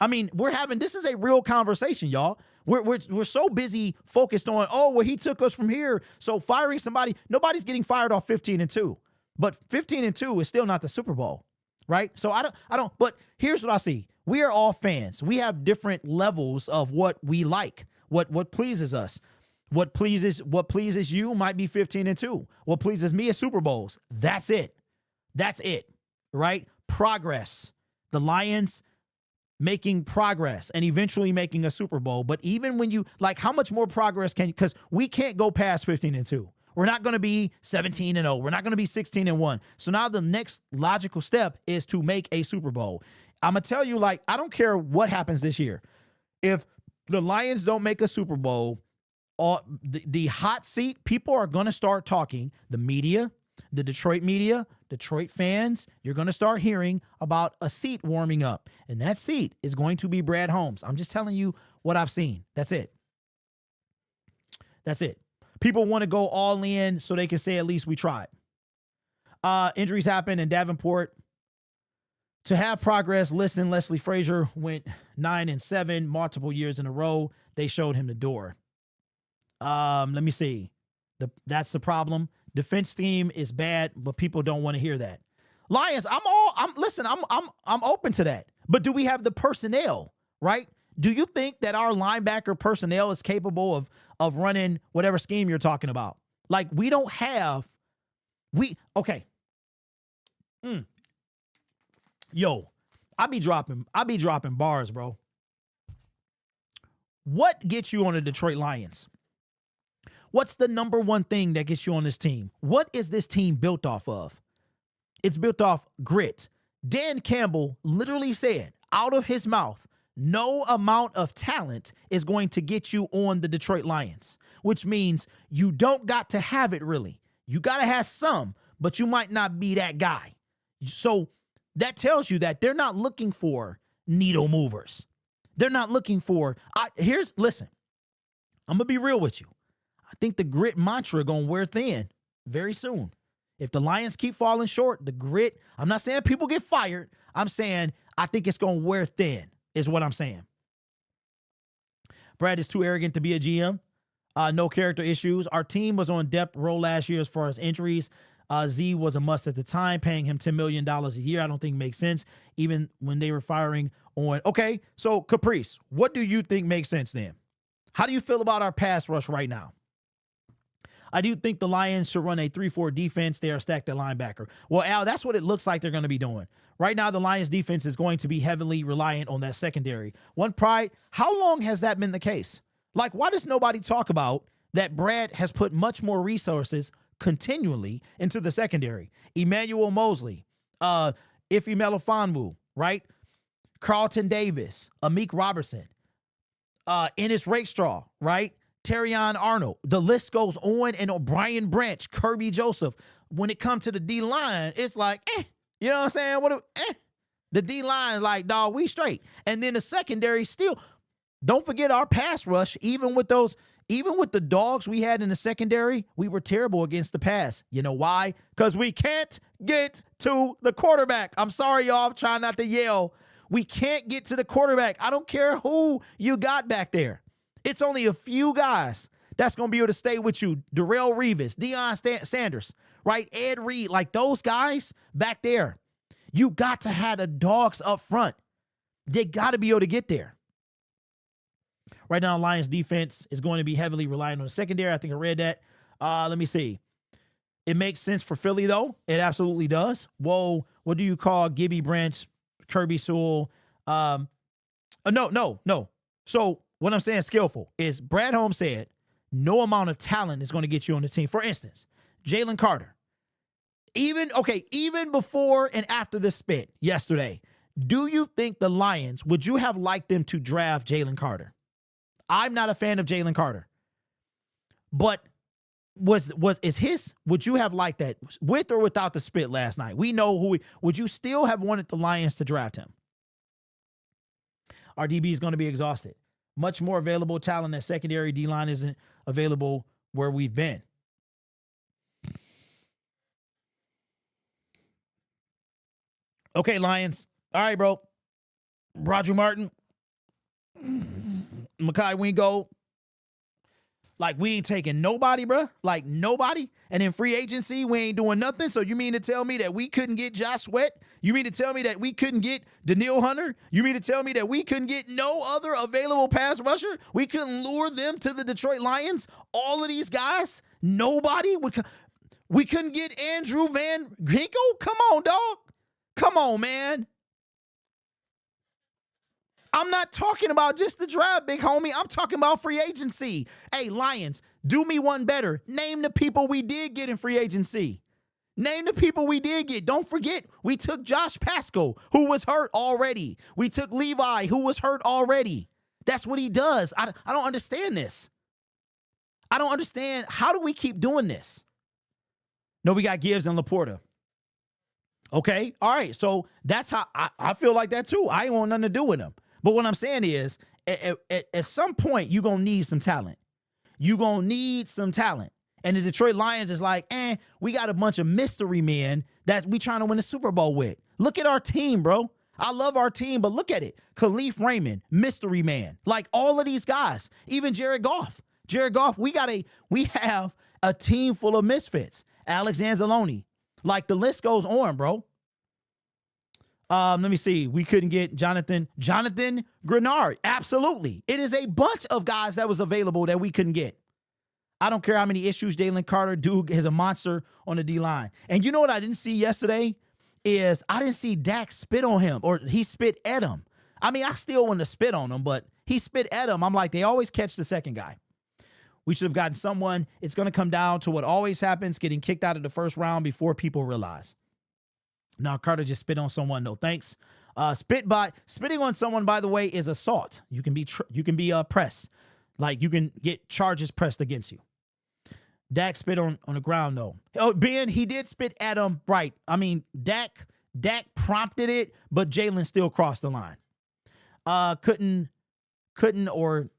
I mean, this is a real conversation, y'all. We're so busy focused on, he took us from here. So firing somebody, nobody's getting fired off 15-2. But 15-2 is still not the Super Bowl, right? So I don't, but here's what I see. We are all fans. We have different levels of what we like, what pleases us. What pleases you might be 15-2. What pleases me is Super Bowls. That's it. Right? Progress. The Lions making progress and eventually making a Super Bowl. But even when you, how much more progress can you, because we can't go past 15-2. We're not going to be 17-0. We're not going to be 16-1. So now the next logical step is to make a Super Bowl. I'm going to tell you, I don't care what happens this year. If the Lions don't make a Super Bowl, the hot seat, people are going to start talking. The media, the Detroit media, Detroit fans, you're going to start hearing about a seat warming up. And that seat is going to be Brad Holmes. I'm just telling you what I've seen. That's it. That's it. People want to go all in so they can say at least we tried. Injuries happen in Davenport. To have progress, listen, Leslie Frazier went 9-7 multiple years in a row. They showed him the door. Let me see. That's the problem. Defense team is bad, but people don't want to hear that. Lions, I'm open to that. But do we have the personnel, right? Do you think that our linebacker personnel is capable of running whatever scheme you're talking about? Like, we don't have, okay. Yo, I be dropping bars, bro. What gets you on the Detroit Lions? What's the number one thing that gets you on this team? What is this team built off of? It's built off grit. Dan Campbell literally said out of his mouth, no amount of talent is going to get you on the Detroit Lions, which means you don't got to have it really. You got to have some, but you might not be that guy. So that tells you that they're not looking for needle movers. They're not looking for, listen, I'm going to be real with you. I think the grit mantra going to wear thin very soon. If the Lions keep falling short, the grit, I'm not saying people get fired. I'm saying I think it's going to wear thin is what I'm saying. Brad is too arrogant to be a GM. No character issues. Our team was on depth roll last year as far as injuries. Z was a must at the time, paying him $10 million a year. I don't think makes sense, even when they were firing on. Okay, so Caprice, what do you think makes sense then? How do you feel about our pass rush right now? I do think the Lions should run a 3-4 defense. They are stacked at linebacker. Well, Al, that's what it looks like they're going to be doing. Right now, the Lions defense is going to be heavily reliant on that secondary. One pride, how long has that been the case? Like, why does nobody talk about that Brad has put much more resources continually into the secondary? Emmanuel Mosley, Ife Melifonwu, right? Carlton Davis, Amik Robertson, Ennis Rakestraw, right? Terrion Arnold. The list goes on and on. Brian Branch, Kirby Joseph. When it comes to the D-line, it's like, you know what I'm saying? The D-line is like, dog, we straight. And then the secondary still, don't forget our pass rush, even with the dogs we had in the secondary, we were terrible against the pass. You know why? Because we can't get to the quarterback. I'm sorry, y'all. I'm trying not to yell. We can't get to the quarterback. I don't care who you got back there. It's only a few guys that's going to be able to stay with you. Darrell Revis, Deion Sanders, right? Ed Reed, like those guys back there. You got to have the dogs up front. They got to be able to get there. Right now, Lions defense is going to be heavily reliant on the secondary. I think I read that. Let me see. It makes sense for Philly, though. It absolutely does. Whoa, what do you call Gibby Branch, Kirby Sewell? No. So what I'm saying, skillful, is Brad Holmes said no amount of talent is going to get you on the team. For instance, Jalen Carter. Even before and after the spit yesterday, do you think the Lions, would you have liked them to draft Jalen Carter? I'm not a fan of Jalen Carter. But would you have liked that with or without the spit last night? We know would you still have wanted the Lions to draft him? Our DB is going to be exhausted. Much more available talent at secondary. D-line isn't available where we've been. Okay, Lions. All right, bro. Roger Martin. Mekhi Wingo. Like, we ain't taking nobody, bro. Like, nobody. And in free agency, we ain't doing nothing. So you mean to tell me that we couldn't get Josh Sweat? You mean to tell me that we couldn't get Daniil Hunter? You mean to tell me that we couldn't get no other available pass rusher? We couldn't lure them to the Detroit Lions? All of these guys? Nobody? We couldn't get Andrew Van Ginkel? Come on, dog. Come on, man. I'm not talking about just the draft, big homie. I'm talking about free agency. Hey, Lions, do me one better. Name the people we did get in free agency. Name the people we did get. Don't forget, we took Josh Pascal, who was hurt already. We took Levi, who was hurt already. That's what he does. I don't understand this. I don't understand. How do we keep doing this? No, we got Gibbs and Laporta. Okay, all right. So that's how I feel like that too. I ain't want nothing to do with them. But what I'm saying is, at some point, you're going to need some talent. You're going to need some talent. And the Detroit Lions is like, we got a bunch of mystery men that we trying to win the Super Bowl with. Look at our team, bro. I love our team, but look at it. Khalif Raymond, mystery man. Like all of these guys, even Jared Goff. Jared Goff, we have a team full of misfits. Alex Anzalone. Like the list goes on, bro. Let me see. We couldn't get Jonathan Grenard. Absolutely. It is a bunch of guys that was available that we couldn't get. I don't care how many issues Jalen Carter, dude, is a monster on the D-line. And you know what I didn't see yesterday is I didn't see Dak spit on him, or he spit at him. I mean, I still want to spit on him, but he spit at him. I'm like, they always catch the second guy. We should have gotten someone. It's going to come down to what always happens, getting kicked out of the first round before people realize. Now, Carter just spit on someone. No, thanks. Spitting on someone, by the way, is assault. You can be pressed. Like, you can get charges pressed against you. Dak spit on the ground, though. Oh, Ben, he did spit at him. Right. I mean, Dak prompted it, but Jalen still crossed the line. Couldn't or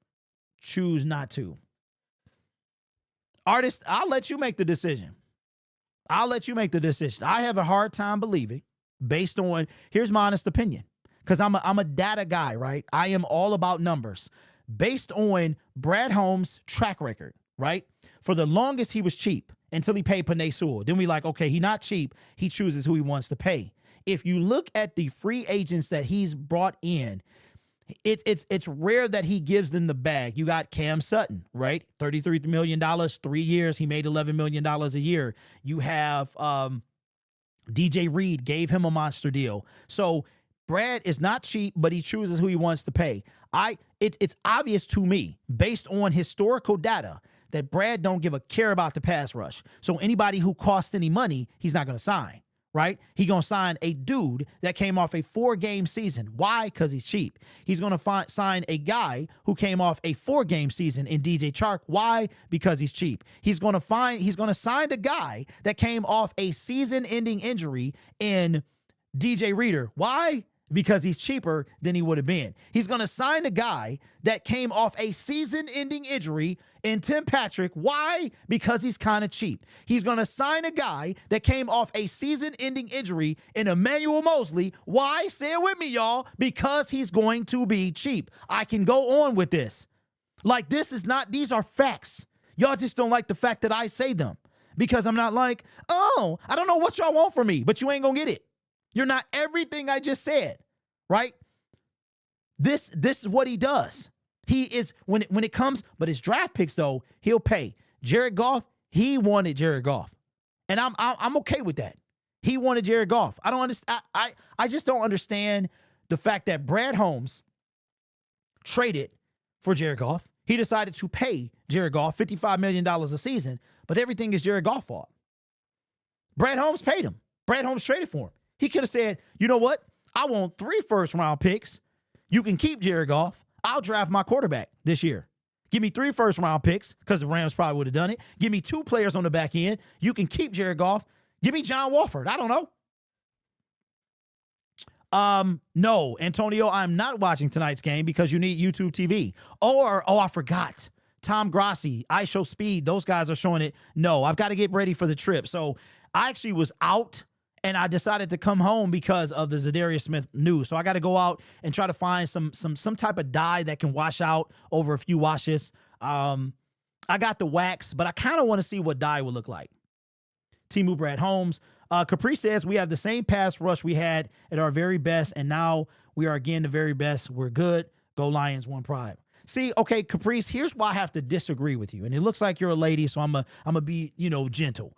choose not to. Artist, I'll let you make the decision. I have a hard time believing, based on, here's my honest opinion, because I'm a data guy, right? I am all about numbers. Based on Brad Holmes' track record, right? For the longest, he was cheap until he paid Penei Sewell. Then we like, okay, he's not cheap. He chooses who he wants to pay. If you look at the free agents that he's brought in, it's rare that he gives them the bag. You got Cam Sutton, right? $33 million, 3 years. He made $11 million a year. You have DJ Reed, gave him a monster deal. So Brad is not cheap, but he chooses who he wants to pay. It's obvious to me, based on historical data, that Brad don't give a care about the pass rush. So anybody who costs any money, he's not going to sign. Right? He going to sign a dude that came off a 4-game season. Why? Because he's cheap. He's going to sign a guy who came off a 4-game season in DJ Chark. Why? Because he's cheap. He's going to sign the guy that came off a season-ending injury in DJ Reader. Why? Because he's cheaper than he would have been. He's going to sign a guy that came off a season-ending injury in Tim Patrick. Why? Because he's kind of cheap. He's going to sign a guy that came off a season-ending injury in Emmanuel Mosley. Why? Say it with me, y'all. Because he's going to be cheap. I can go on with this. Like, these are facts. Y'all just don't like the fact that I say them. Because I'm not like, oh, I don't know what y'all want from me, but you ain't going to get it. You're not everything I just said, right? This is what he does. He is, when it comes, but his draft picks, though, he'll pay. Jared Goff, he wanted Jared Goff. And I'm okay with that. He wanted Jared Goff. I don't understand. I just don't understand the fact that Brad Holmes traded for Jared Goff. He decided to pay Jared Goff $55 million a season, but everything is Jared Goff's fault. Brad Holmes paid him. Brad Holmes traded for him. He could have said, you know what? I want 3 first-round picks. You can keep Jared Goff. I'll draft my quarterback this year. Give me 3 first-round picks, because the Rams probably would have done it. Give me 2 players on the back end. You can keep Jared Goff. Give me John Wolford. I don't know. No, Antonio, I'm not watching tonight's game because you need YouTube TV. I forgot. Tom Grassi, iShow Speed, those guys are showing it. No, I've got to get ready for the trip. So I actually was out, and I decided to come home because of the Za'Darius Smith news. So I got to go out and try to find some type of dye that can wash out over a few washes. I got the wax, but I kind of want to see what dye will look like. Timu Brad Holmes. Capri says, we have the same pass rush we had at our very best, and now we are again the very best. We're good. Go Lions, one pride. See, okay, Caprice, here's why I have to disagree with you. And it looks like you're a lady, so I'm a be, gentle.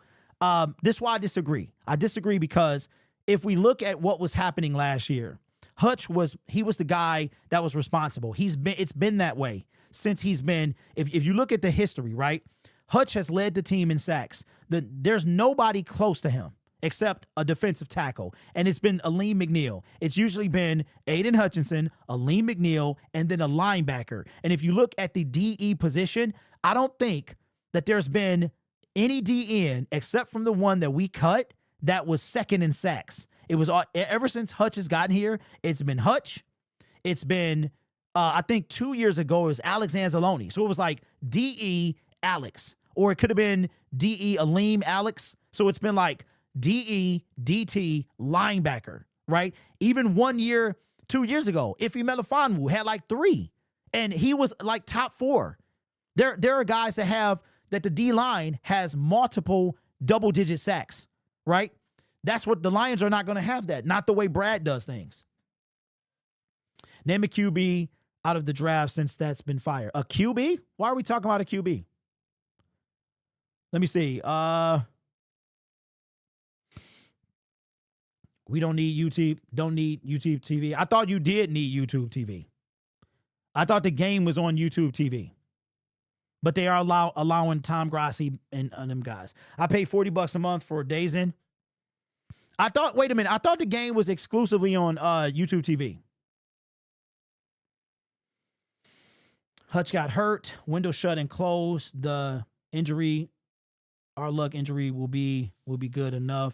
This is why I disagree. I disagree because if we look at what was happening last year, Hutch was the guy that was responsible. It's been that way since he's been, if you look at the history, right? Hutch has led the team in sacks. There's nobody close to him. except a defensive tackle. And it's been Aleem McNeil. It's usually been Aiden Hutchinson, Aleem McNeil, and then a linebacker. And if you look at the DE position, I don't think that there's been any DN except from the one that we cut that was second in sacks. It was ever since Hutch has gotten here, it's been Hutch. It's been, I think 2 years ago, it was Alex Anzalone. So it was like DE Alex, or it could have been DE Aleem Alex. So it's been like DE, DT, linebacker, right? Even 1 year, 2 years ago, Ife Melifonwu had like 3, and he was like top 4. There are guys that the D-line has multiple double-digit sacks, right? That's what the Lions are not going to have that. Not the way Brad does things. Name a QB out of the draft since that's been fired. A QB? Why are we talking about a QB? Let me see. We don't need YouTube TV. I thought you did need YouTube TV. I thought the game was on YouTube TV. But they are allowing Tom Grassi and them guys. I pay $40 a month for Days In. Wait a minute. I thought the game was exclusively on YouTube TV. Hutch got hurt. Window shut and closed. The injury, our luck injury will be good enough.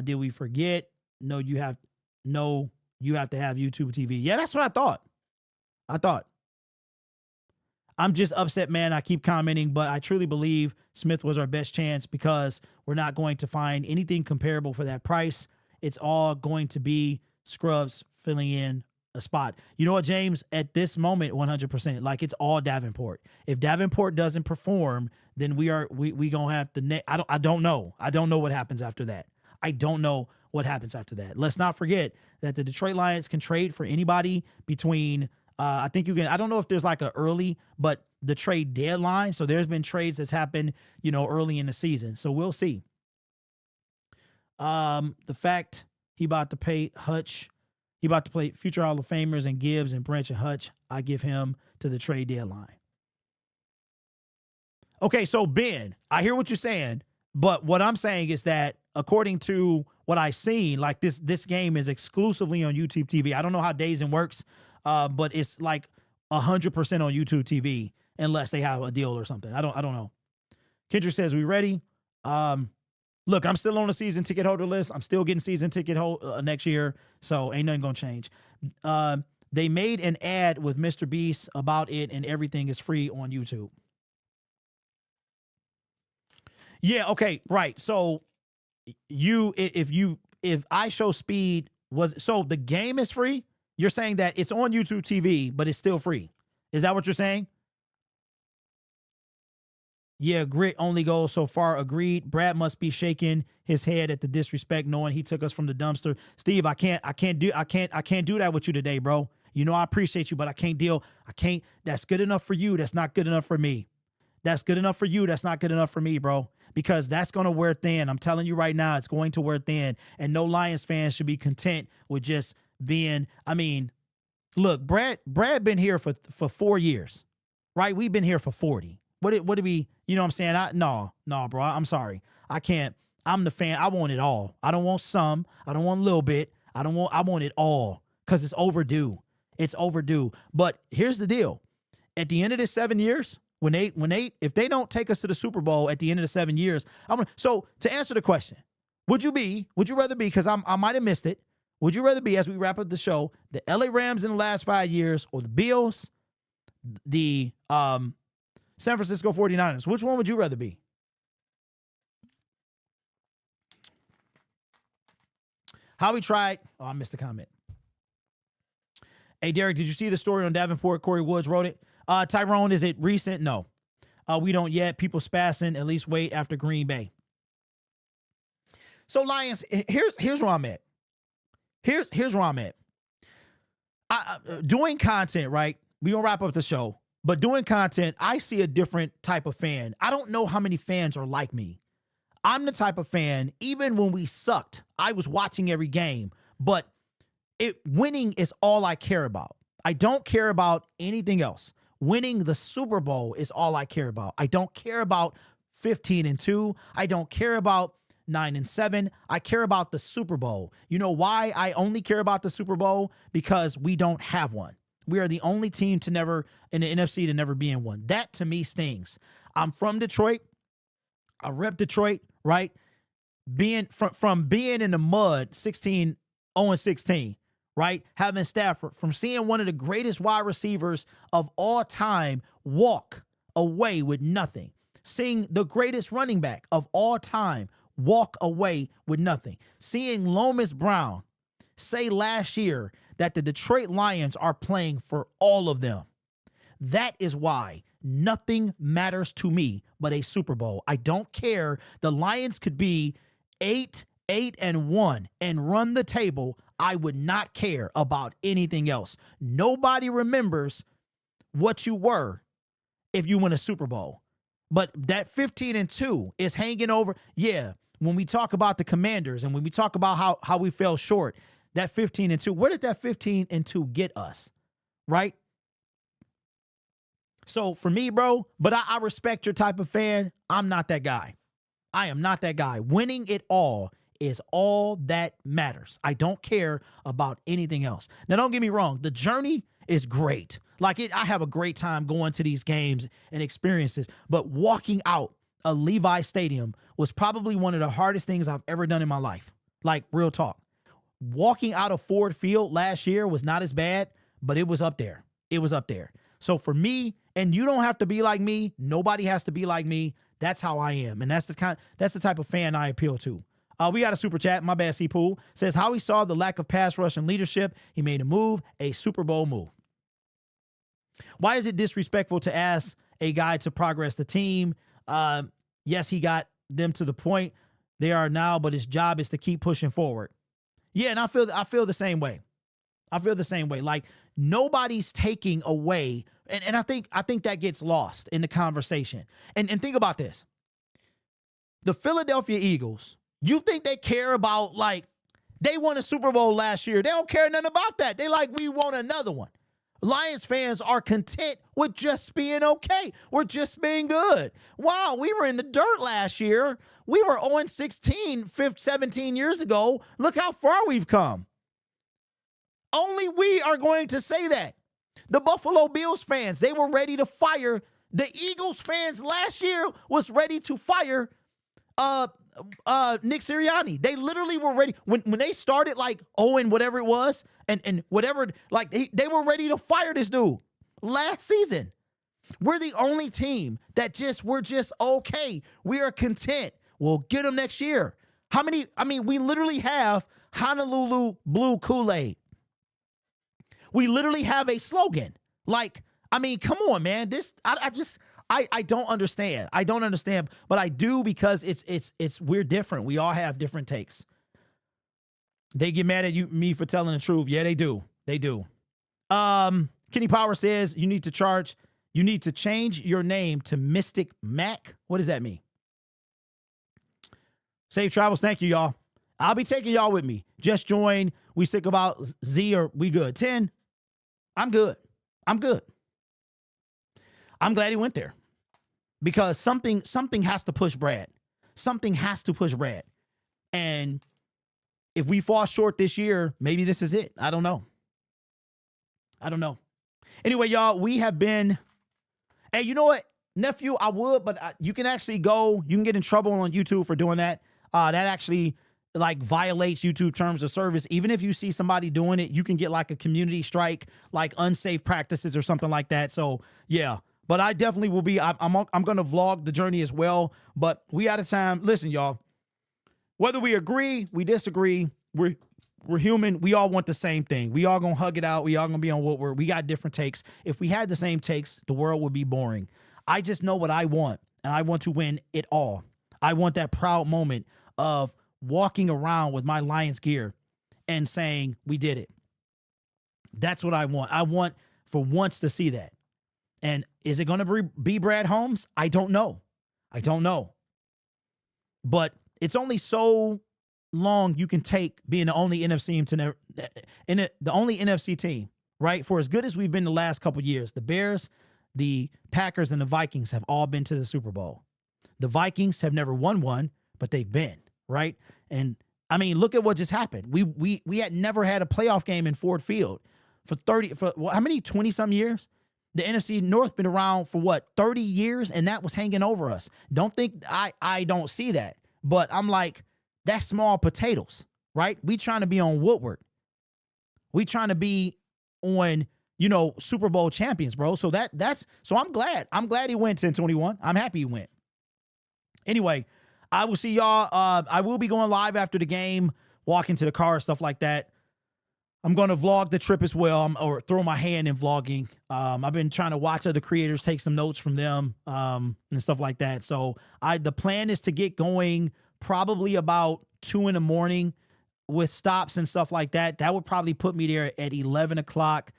Did we forget? No, you have to have YouTube TV. Yeah, that's what I thought. I'm just upset, man. I keep commenting, but I truly believe Smith was our best chance because we're not going to find anything comparable for that price. It's all going to be scrubs filling in a spot. You know what, James? At this moment, 100%, like it's all Davenport. If Davenport doesn't perform, then we gonna have the I don't know. I don't know what happens after that. Let's not forget that the Detroit Lions can trade for anybody between. I think you can. I don't know if there's like an early, but the trade deadline. So there's been trades that's happened, early in the season. So we'll see. The fact he about to pay Hutch. He about to play future Hall of Famers and Gibbs and Branch and Hutch. I give him to the trade deadline. Okay, so Ben, I hear what you're saying, but what I'm saying is that according to what I've seen, like this game is exclusively on YouTube TV. I don't know how Days In works, but it's like 100% on YouTube TV unless they have a deal or something. I don't know. Kendrick says, we ready? Look, I'm still on the season ticket holder list. I'm still getting season ticket next year, so ain't nothing gonna change. They made an ad with Mr. Beast about it, and everything is free on YouTube. Yeah, okay, right. So if I Show Speed so the game is free. You're saying that it's on YouTube TV, but it's still free. Is that what you're saying? Yeah, grit only goes so far. Agreed. Brad must be shaking his head at the disrespect, knowing he took us from the dumpster. Steve, I can't do that with you today, bro. I appreciate you, but I can't. That's good enough for you. That's not good enough for me. That's good enough for you. That's not good enough for me, bro. Because that's going to wear thin. I'm telling you right now, it's going to wear thin. And no Lions fans should be content with just being, look, Brad been here for 4 years, right? We've been here for 40. What did we, you know what I'm saying? No, bro, I'm sorry. I can't. I'm the fan. I want it all. I don't want some. I don't want a little bit. I want it all because it's overdue. It's overdue. But here's the deal. At the end of this 7 years, if they don't take us to the Super Bowl at the end of the 7 years, so to answer the question, would you rather be, because I might have missed it, would you rather be, as we wrap up the show, the LA Rams in the last 5 years or the Bills, the San Francisco 49ers? Which one would you rather be? How we tried. Oh, I missed a comment. Hey, Derek, did you see the story on Davenport? Corey Woods wrote it. Tyrone, is it recent? No. We don't yet. People spassing. At least wait after Green Bay. So, Lions, here's where I'm at. Here's where I'm at. Doing content, right? We're going to wrap up the show. But doing content, I see a different type of fan. I don't know how many fans are like me. I'm the type of fan, even when we sucked, I was watching every game. But winning is all I care about. I don't care about anything else. Winning the Super Bowl is all I care about. I don't care about 15-2. I don't care about 9-7. I care about the Super Bowl. You know why I only care about the Super Bowl? Because we don't have one. We are the only team to never in the NFC to never be in one. That to me stings. I'm from Detroit. I rep Detroit, right? Being from being in the mud, 0-16, right? Having Stafford, from seeing one of the greatest wide receivers of all time walk away with nothing, seeing the greatest running back of all time walk away with nothing, seeing Lomas Brown say last year that the Detroit Lions are playing for all of them. That is why nothing matters to me but a Super Bowl. I don't care. The Lions could be 8-1 and run the table. I would not care about anything else. Nobody remembers what you were if you win a Super Bowl. But that 15-2 is hanging over. Yeah, when we talk about the Commanders and when we talk about how we fell short, that 15-2, where did that 15-2 get us? Right? So for me, bro, but I respect your type of fan. I'm not that guy. I am not that guy. Winning it all is all that matters. I don't care about anything else. Now, don't get me wrong. The journey is great. I have a great time going to these games and experiences, but walking out of Levi Stadium was probably one of the hardest things I've ever done in my life. Like, real talk. Walking out of Ford Field last year was not as bad, but it was up there. It was up there. So for me, and you don't have to be like me. Nobody has to be like me. That's how I am. And that's the type of fan I appeal to. We got a super chat. My bad, C-Pool. Says how he saw the lack of pass rush and leadership. He made a Super Bowl move. Why is it disrespectful to ask a guy to progress the team? Yes, he got them to the point they are now, but his job is to keep pushing forward. Yeah, and I feel the same way. I feel the same way. Like, nobody's taking away, and I think that gets lost in the conversation. And think about this. The Philadelphia Eagles, you think they care about, like, they won a Super Bowl last year. They don't care nothing about that. They like, we want another one. Lions fans are content with just being okay. We're just being good. Wow, we were in the dirt last year. We were 0-16, 17 years ago. Look how far we've come. Only we are going to say that. The Buffalo Bills fans, they were ready to fire. The Eagles fans last year was ready to fire Nick Sirianni. They literally were ready. When they started like and whatever it was, and whatever, like they were ready to fire this dude last season. We're the only team that we're just okay. We are content. We'll get them next year. How many? I mean, we literally have Honolulu Blue Kool-Aid. We literally have a slogan. Like, I mean, come on, man. This, I don't understand. I don't understand, but I do, because we're different. We all have different takes. They get mad at me for telling the truth. Yeah, they do. They do. Kenny Power says you need to change your name to Mystic Mac. What does that mean? Safe travels. Thank you, y'all. I'll be taking y'all with me. Just join. We sick about Z, or we good. 10. I'm good. I'm good. I'm glad he went there, because something has to push Brad. Something has to push Brad. And if we fall short this year, maybe this is it. I don't know. Anyway, y'all, we have been, hey, you know what, nephew, I would, but you can actually go, you can get in trouble on YouTube for doing that. That actually like violates YouTube terms of service. Even if you see somebody doing it, you can get like a community strike, like unsafe practices or something like that. So yeah, but I definitely will be, I'm going to vlog the journey as well, but we out of time. Listen, y'all, whether we agree, we disagree, we're human. We all want the same thing. We all gonna hug it out. We all gonna be on what we got different takes. If we had the same takes, the world would be boring. I just know what I want, and I want to win it all. I want that proud moment of walking around with my Lions gear and saying, we did it. That's what I want. I want for once to see that. And is it going to be Brad Holmes? I don't know. But it's only so long you can take being the only NFC team the only NFC team, right? For as good as we've been the last couple of years, the Bears, the Packers, and the Vikings have all been to the Super Bowl. The Vikings have never won one, but they've been, right? And I mean, look at what just happened. We had never had a playoff game in Ford Field for how many, 20 some years? The NFC North been around for what, 30 years, and that was hanging over us. Don't think I don't see that, but I'm like, that's small potatoes, right? We trying to be on Woodward. We trying to be on, you know, Super Bowl champions, bro. So so I'm glad. I'm glad he went 10-21. I'm happy he went. Anyway, I will see y'all. I will be going live after the game, walking to the car, stuff like that. I'm going to vlog the trip as well, or throw my hand in vlogging. I've been trying to watch other creators, take some notes from them, and stuff like that. So the plan is to get going probably about 2 in the morning with stops and stuff like that. That would probably put me there at 11 o'clock.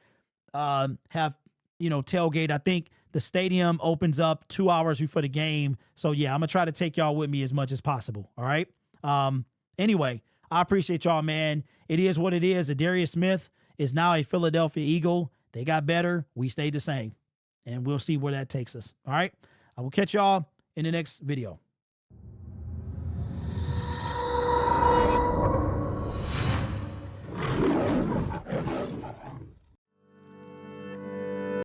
Have, you know, tailgate. I think the stadium opens up 2 hours before the game. So yeah, I'm going to try to take y'all with me as much as possible. All right. Anyway, I appreciate y'all, man. It is what it is. Za'Darius Smith is now a Philadelphia Eagle. They got better. We stayed the same. And we'll see where that takes us. All right. I will catch y'all in the next video.